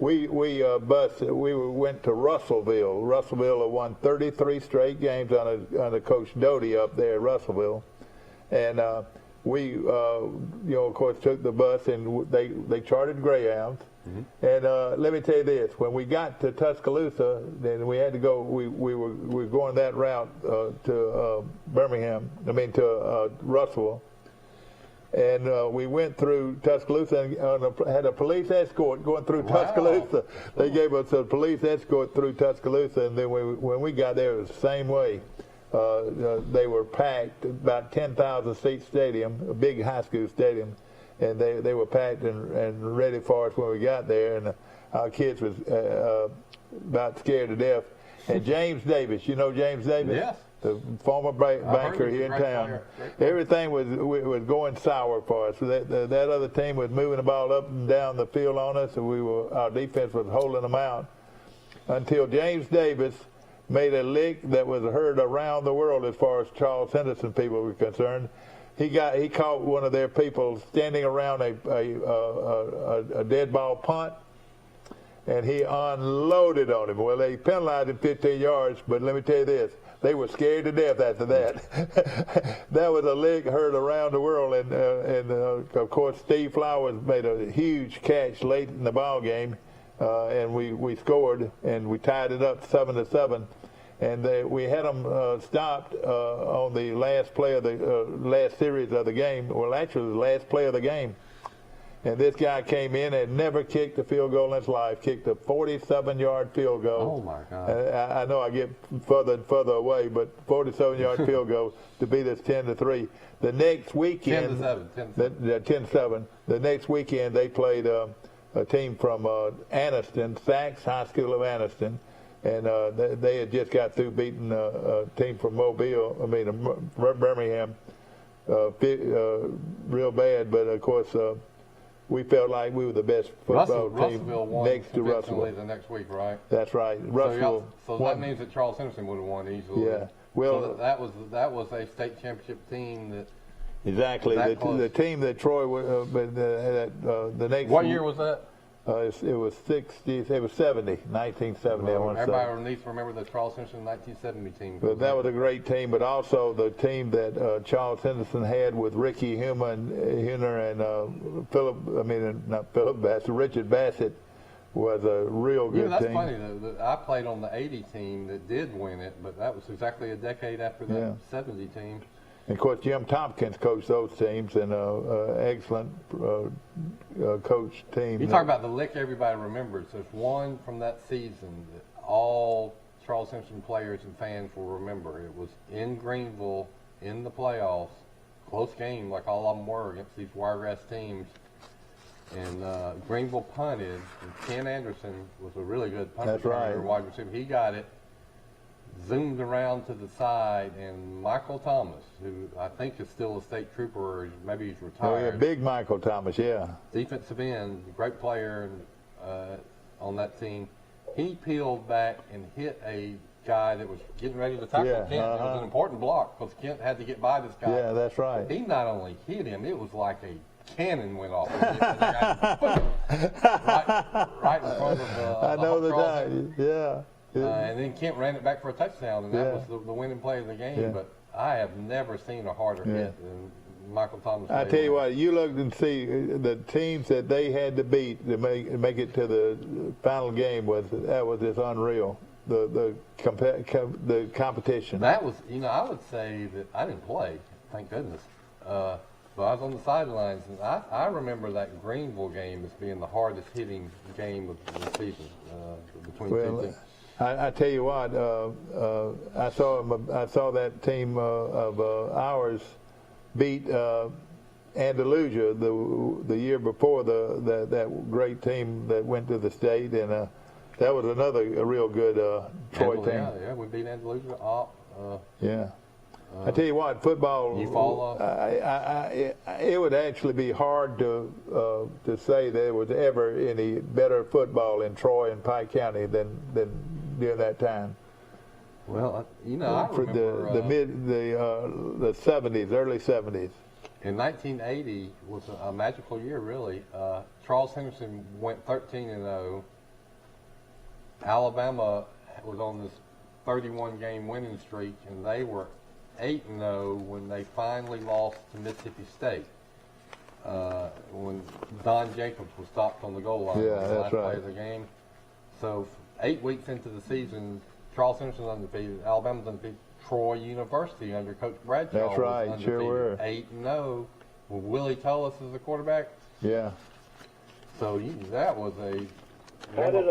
We went to Russellville. Russellville won 33 straight games under Coach Doty up there at Russellville, and we of course took the bus and they chartered Greyhounds. Mm-hmm. And let me tell you this: when we got to Tuscaloosa, then we had to go. We were going that route to Birmingham. To Russellville. And we went through Tuscaloosa and had a police escort going through Tuscaloosa. They gave us a police escort through Tuscaloosa, and then when we got there, it was the same way. They were packed, about 10,000-seat stadium, a big high school stadium, and they were packed and ready for us when we got there. And our kids was about scared to death. And James Davis, you know James Davis? Yes. The former banker here in town. Everything was going sour for us. That other team was moving the ball up and down the field on us, and our defense was holding them out until James Davis made a lick that was heard around the world as far as Charles Henderson people were concerned. He caught one of their people standing around a dead ball punt, and he unloaded on him. Well, they penalized him 15 yards, but let me tell you this. they were scared to death after that. That was a league heard around the world, and of course Steve Flowers made a huge catch late in the ball game, and we scored and we tied it up 7-7. And we had them stopped on the last play of the last series of the game. Well, actually, the last play of the game. And this guy came in and never kicked a field goal in his life. Kicked a 47-yard field goal. Oh my God! I know I get further and further away, but 47-yard field goal to beat us 10-3. The next weekend, 10-7. The next weekend they played a team from Anniston, Sachs High School of Anniston. And they had just got through beating a team from Birmingham, real bad. But of course, we felt like we were the best football team next to Russellville. The next week, right? That's right. Russellville. So that means that Charles Henderson would have won easily. Yeah. Well, so that was a state championship team that. Exactly. The team that Troy the next. What year was that? It was 1970. Well, everybody needs to remember the Charles Henderson 1970 team. But that was a great team, but also the team that Charles Henderson had with Ricky Huner and Richard Bassett was a real good team. That's funny though. I played on the 80 team that did win it, but that was exactly a decade after the 70 team. And of course, Jim Tompkins coached those teams, and excellent coach team. You talk about the lick everybody remembers. There's one from that season that all Charles Henderson players and fans will remember. It was in Greenville in the playoffs, close game like all of them were against these Wiregrass teams. And Greenville punted, and Ken Anderson was a really good punter. That's right. Wide receiver. He got it, zoomed around to the side, and Michael Thomas, who I think is still a state trooper, or maybe he's retired. Oh, yeah, big Michael Thomas, yeah. Defensive end, great player on that team. He peeled back and hit a guy that was getting ready to tackle Kent. It was an important block because Kent had to get by this guy. Yeah, that's right. He not only hit him, it was like a cannon went off. right in front of I know the guy, yeah. And then Kent ran it back for a touchdown, and that was the winning play of the game. Yeah. But I have never seen a harder hit than Michael Thomas. I tell you what, you look and see the teams that they had to beat to make it to the final game was just unreal. The competition. That was, I would say that I didn't play, thank goodness. But I was on the sidelines, and I remember that Greenville game as being the hardest hitting game of the season between two teams. I tell you what, I saw that team of ours beat Andalusia the year before that great team that went to the state, and that was a real good Troy team. Yeah, we beat Andalusia up. I tell you what, football. You fall off. It would actually be hard to say there was ever any better football in Troy and Pike County than during that time. Well, I for remember the 70s, early 70s. In 1980 was a magical year, really. Charles Henderson went 13-0. Alabama was on this 31-game winning streak, and they were 8-0 when they finally lost to Mississippi State. When Don Jacobs was stopped on the goal line. Yeah, the that's last play of the right. game. So 8 weeks into the season, Charles Henderson's undefeated. Alabama's undefeated. Troy University under Coach Bradshaw. That's right, was sure were. 8-0 with Willie Tullis as the quarterback. Yeah. So that was a. How did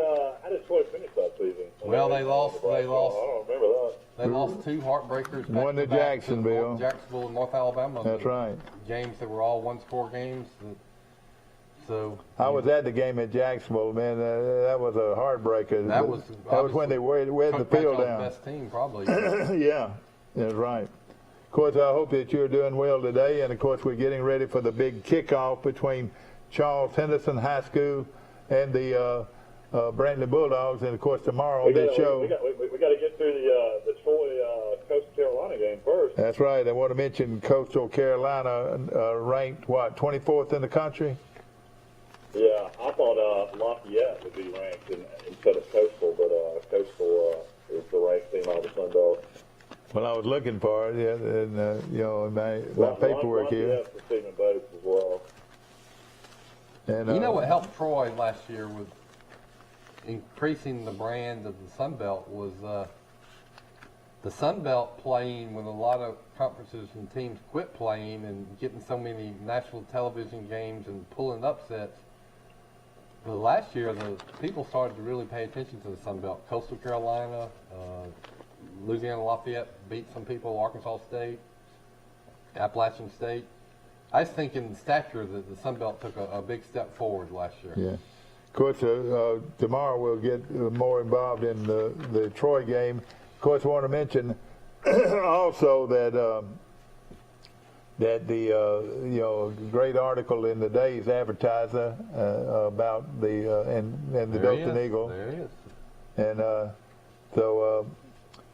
Troy finish that season? Well, they lost. I don't remember that. They lost two heartbreakers. One to Jacksonville. Jacksonville and North Alabama. That's right. Games that were all one-score games. So I was at the game at Jacksonville, man. That was a heartbreaker. That was when they weighed the field down. Best team, probably. Yeah, that's right. Of course, I hope that you're doing well today, and of course, we're getting ready for the big kickoff between Charles Henderson High School and the Brantley Bulldogs, and of course, tomorrow on this show. We got to get through the Troy Coastal Carolina game first. That's right. I want to mention Coastal Carolina ranked 24th in the country. Yeah, I thought Lafayette would be ranked instead of Coastal, but Coastal is the ranked team out of the Sun Belt. Well, I was looking for it, and in my paperwork here. Yes, the Stephen boats as well. And you know what helped Troy last year with increasing the brand of the Sun Belt was the Sun Belt playing when a lot of conferences and teams quit playing and getting so many national television games and pulling upsets. But last year, the people started to really pay attention to the Sun Belt. Coastal Carolina, Louisiana Lafayette beat some people, Arkansas State, Appalachian State. I was thinking in stature that the Sun Belt took a big step forward last year. Yeah. Of course, tomorrow we'll get more involved in the Troy game. Of course, I want to mention also that the great article in the Day's Advertiser about the and the Dothan Eagle. There he is. And so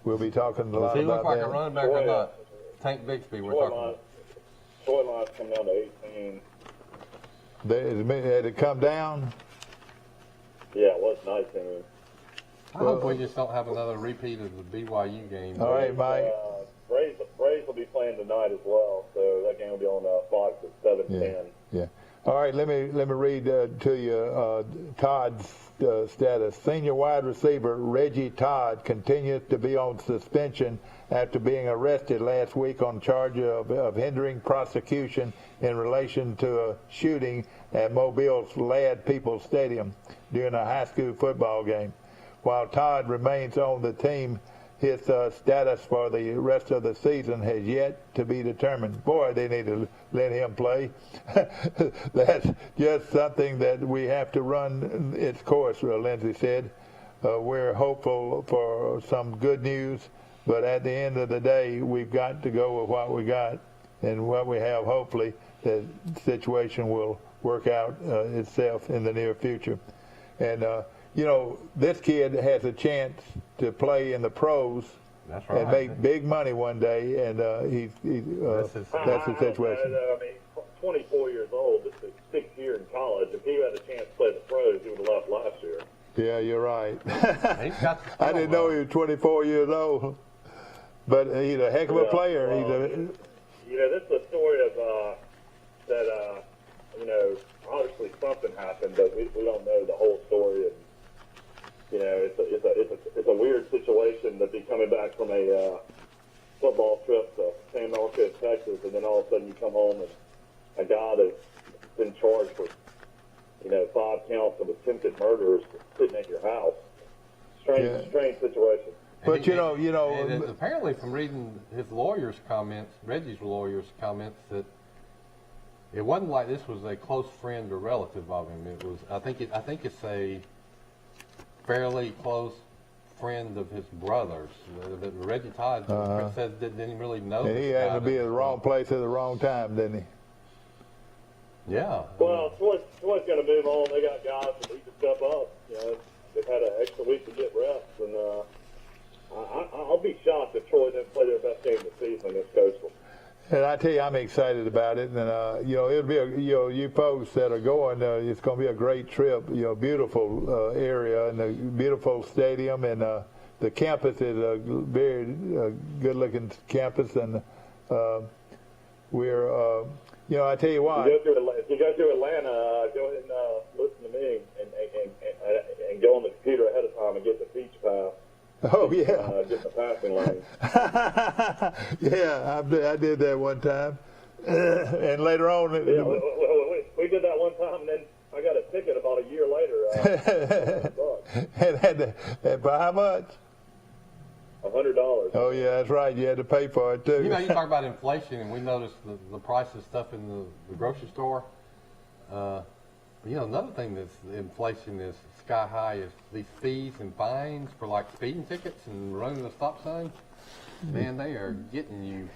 we'll be talking a lot about that. Does he look like a running back or not? Tank Bixby, we're talking about. Troy line's come down to 18. Had it come down? Yeah, it was nice. I hope we just don't have another repeat of the BYU game. All right, Mike. Braves will be playing tonight as well, so that game will be on Fox at 7:10. Yeah. All right, let me read to you Todd's status. Senior wide receiver Reggie Todd continues to be on suspension after being arrested last week on charge of hindering prosecution in relation to a shooting at Mobile's Ladd Peoples Stadium during a high school football game. While Todd remains on the team, his status for the rest of the season has yet to be determined. Boy, they need to let him play. That's just something that we have to run its course, Lindsay said. We're hopeful for some good news, but at the end of the day, we've got to go with what we got and what we have. Hopefully, the situation will work out itself in the near future. And this kid has a chance to play in the pros. That's right. And make big money one day, and that's the situation. I mean, 24 years old, this is his sixth year in college. If he had a chance to play the pros, he would have left last year. Yeah, you're right. I didn't know he was 24 years old, but he's a heck of a player. This is a story of that. Obviously something happened, but we don't know the whole story. And it's a weird situation to be coming back from a football trip to San Marcos, Texas, and then all of a sudden you come home and a guy that's been charged with 5 counts of attempted murder is sitting at your house. Strange situation. But and apparently from reading his lawyer's comments, Reggie's lawyer's comments, that it wasn't like this was a close friend or relative of him. It was, I think it's a fairly close friend of his brother's. That Reggie Todd said didn't really know. And he had to be at the wrong place at the wrong time, didn't he? Yeah. Well, Troy's going to move on. They got guys that need to step up. They've had an extra week to get rest, and I'll be shocked if Troy didn't play their best game of the season against Coastal. And I tell you, I'm excited about it, and it'll be you folks that are going. It's going to be a great trip. Beautiful area and a beautiful stadium, and the campus is a very good-looking campus, and we're. I tell you what. If you go to Atlanta, go ahead and listen to me and go on the computer ahead of time and get the beach pass. Oh, yeah. Get the passing lane. Yeah, I did that one time. And later on. Yeah, we did that one time, and then I got a ticket about a year later. And for how much? $100. Oh, yeah, that's right. You had to pay for it, too. You talk about inflation, and we noticed the price of stuff in the grocery store. Another thing that's inflation is sky high is these fees and fines for like speeding tickets and running the stop sign. Man, they are getting you.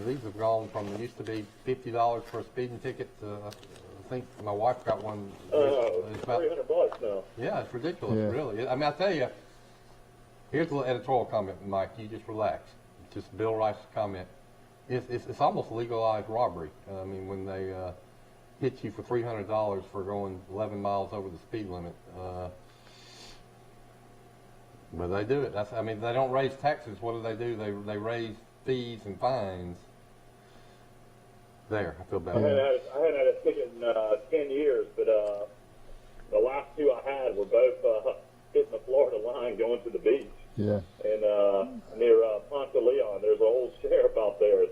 These have gone from it used to be $50 for a speeding ticket to I think my wife got one. It's about $300 now. Yeah, it's ridiculous, really. I tell you, here's a little editorial comment, Mike. You just relax. Just Bill Rice's comment. It's almost legalized robbery. When they hit you for $300 for going 11 miles over the speed limit. But they do it. I mean, they don't raise taxes. What do? They raise fees and fines. There, I feel better. I hadn't had a ticket in 10 years, but the last two I had were both hitting the Florida line going to the beach. Yeah. And near Ponce de Leon, there's an old sheriff out there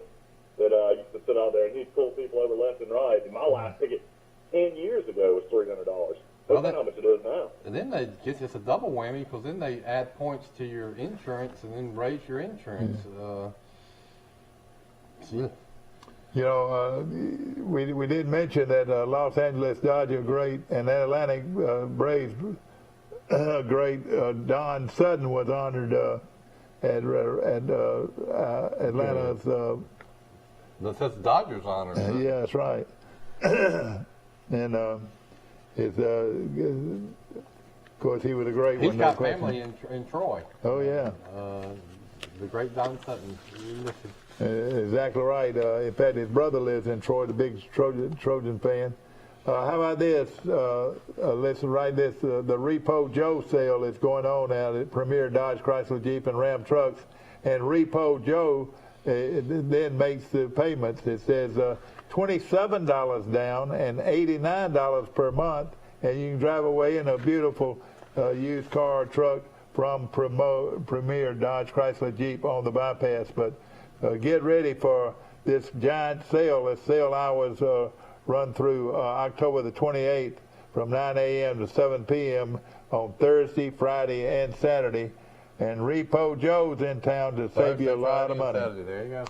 that used to sit out there, and he'd pull people over left and right. And my last ticket 10 years ago was $300. That's how much it is now. And then they get it's a double whammy because then they add points to your insurance and then raise your insurance. Yeah. You know, we did mention that Los Angeles Dodger great and Atlantic Braves great Don Sutton was honored at Atlanta's. That says Dodgers honor. Yeah, that's right. And of course, he was a great one. He's got family in Troy. Oh yeah. The great Don Sutton. Exactly right. In fact, his brother lives in Troy, the big Trojan fan. How about this? Let's write this. The Repo Joe sale is going on now at Premier Dodge, Chrysler, Jeep, and Ram trucks. And Repo Joe then makes the payments. It says $27 down and $89 per month, and you can drive away in a beautiful used car or truck from Premier Dodge, Chrysler, Jeep on the bypass. But get ready for this giant sale. The sale hours run through October the 28th from 9 a.m. to 7 p.m. on Thursday, Friday, and Saturday. And Repo Joe's in town to save you a lot of money. Saturday. There you go.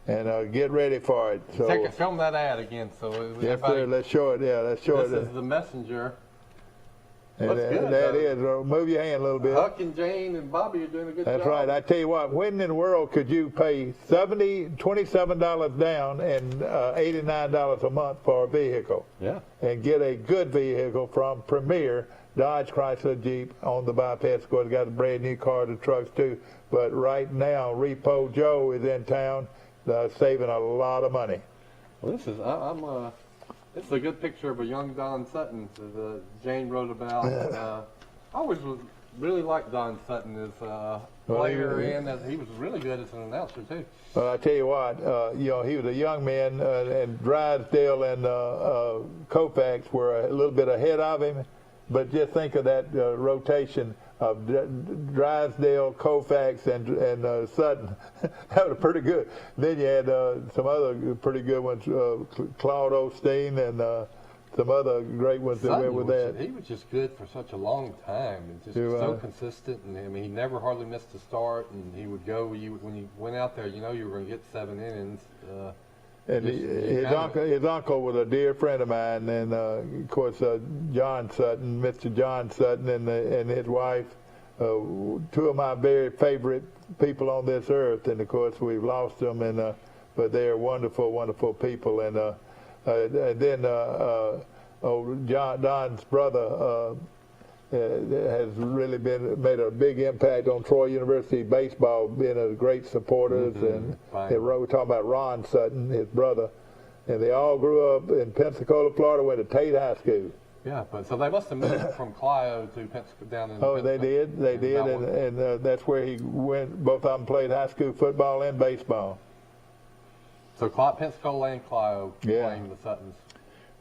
And get ready for it. So, film that ad again. So yes, sir. Let's show it. Yeah, let's show it. This is the messenger. And That's good. That is. Move your hand a little bit. Huck and Jane and Bobby are doing a good job. That's right. I tell you what, when in the world could you pay $27 down and $89 a month for a vehicle? Yeah. And get a good vehicle from Premier Dodge, Chrysler, Jeep on the bypass. Of course, got a brand new car and trucks too. But right now, Repo Joe is in town, saving a lot of money. Well, this is This is a good picture of a young Don Sutton that Jane wrote about. I always really liked Don Sutton as a player, and as he was really good as an announcer too. Well, I tell you what, he was a young man, and Drysdale and Koufax were a little bit ahead of him. But just think of that rotation of Drysdale, Koufax, and Sutton. That was pretty good. Then you had some other pretty good ones, Claude Osteen and some other great ones that went with that. He was just good for such a long time, and just so consistent. And I mean, he never hardly missed a start, and he would go. When you went out there, you know you were going to get 7 innings. And his uncle was a dear friend of mine, and of course John Sutton, Mr. John Sutton, and his wife, two of my very favorite people on this earth. And of course we've lost them, but they are wonderful, wonderful people. And then Don's brother has really made a big impact on Troy University baseball, being a great supporters. And we're talking about Ron Sutton, his brother, and they all grew up in Pensacola, Florida, went to Tate High School. Yeah, but so they must have moved from Clio to Pensacola down in. Oh, they did, and that's where he went. Both of them played high school football and baseball. So Pensacola and Clio playing the Suttons.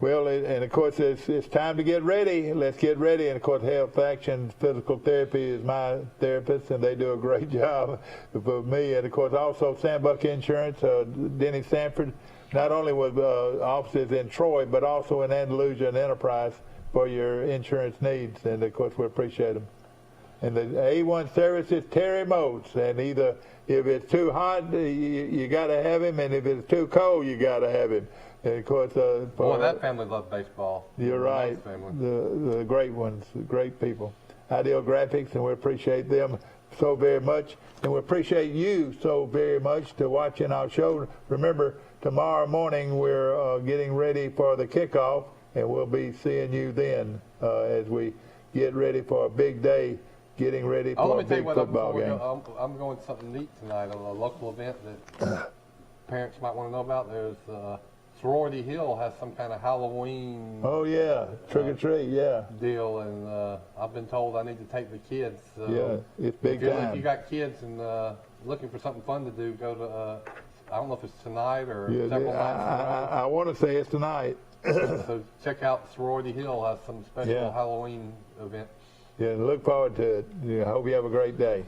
Well, and of course, it's time to get ready. Let's get ready. And of course, Health Action Physical Therapy is my therapist, and they do a great job for me. And of course, also Sandbuck Insurance, Denny Sanford, not only with offices in Troy, but also in Andalusia and Enterprise for your insurance needs. And of course, we appreciate them. And the A1 service is Terry Moats. And either if it's too hot, you got to have him, and if it's too cold, you got to have him. And of course, boy, that family loved baseball. You're right. The great ones, the great people. Ideal Graphics, and we appreciate them so very much. And we appreciate you so very much to watching our show. Remember, tomorrow morning we're getting ready for the kickoff, and we'll be seeing you then as we get ready for a big day, getting ready for a big football game. I'm going to something neat tonight, a local event that parents might want to know about. There's Sorority Hill has some kind of Halloween. Oh yeah, trick or treat, yeah. Deal, and I've been told I need to take the kids. So yeah, it's big time. If you got kids and looking for something fun to do, go to. I don't know if it's tonight or several nights. I want to say it's tonight. So check out Sorority Hill has some special Halloween event. Yeah, look forward to it. I hope you have a great day.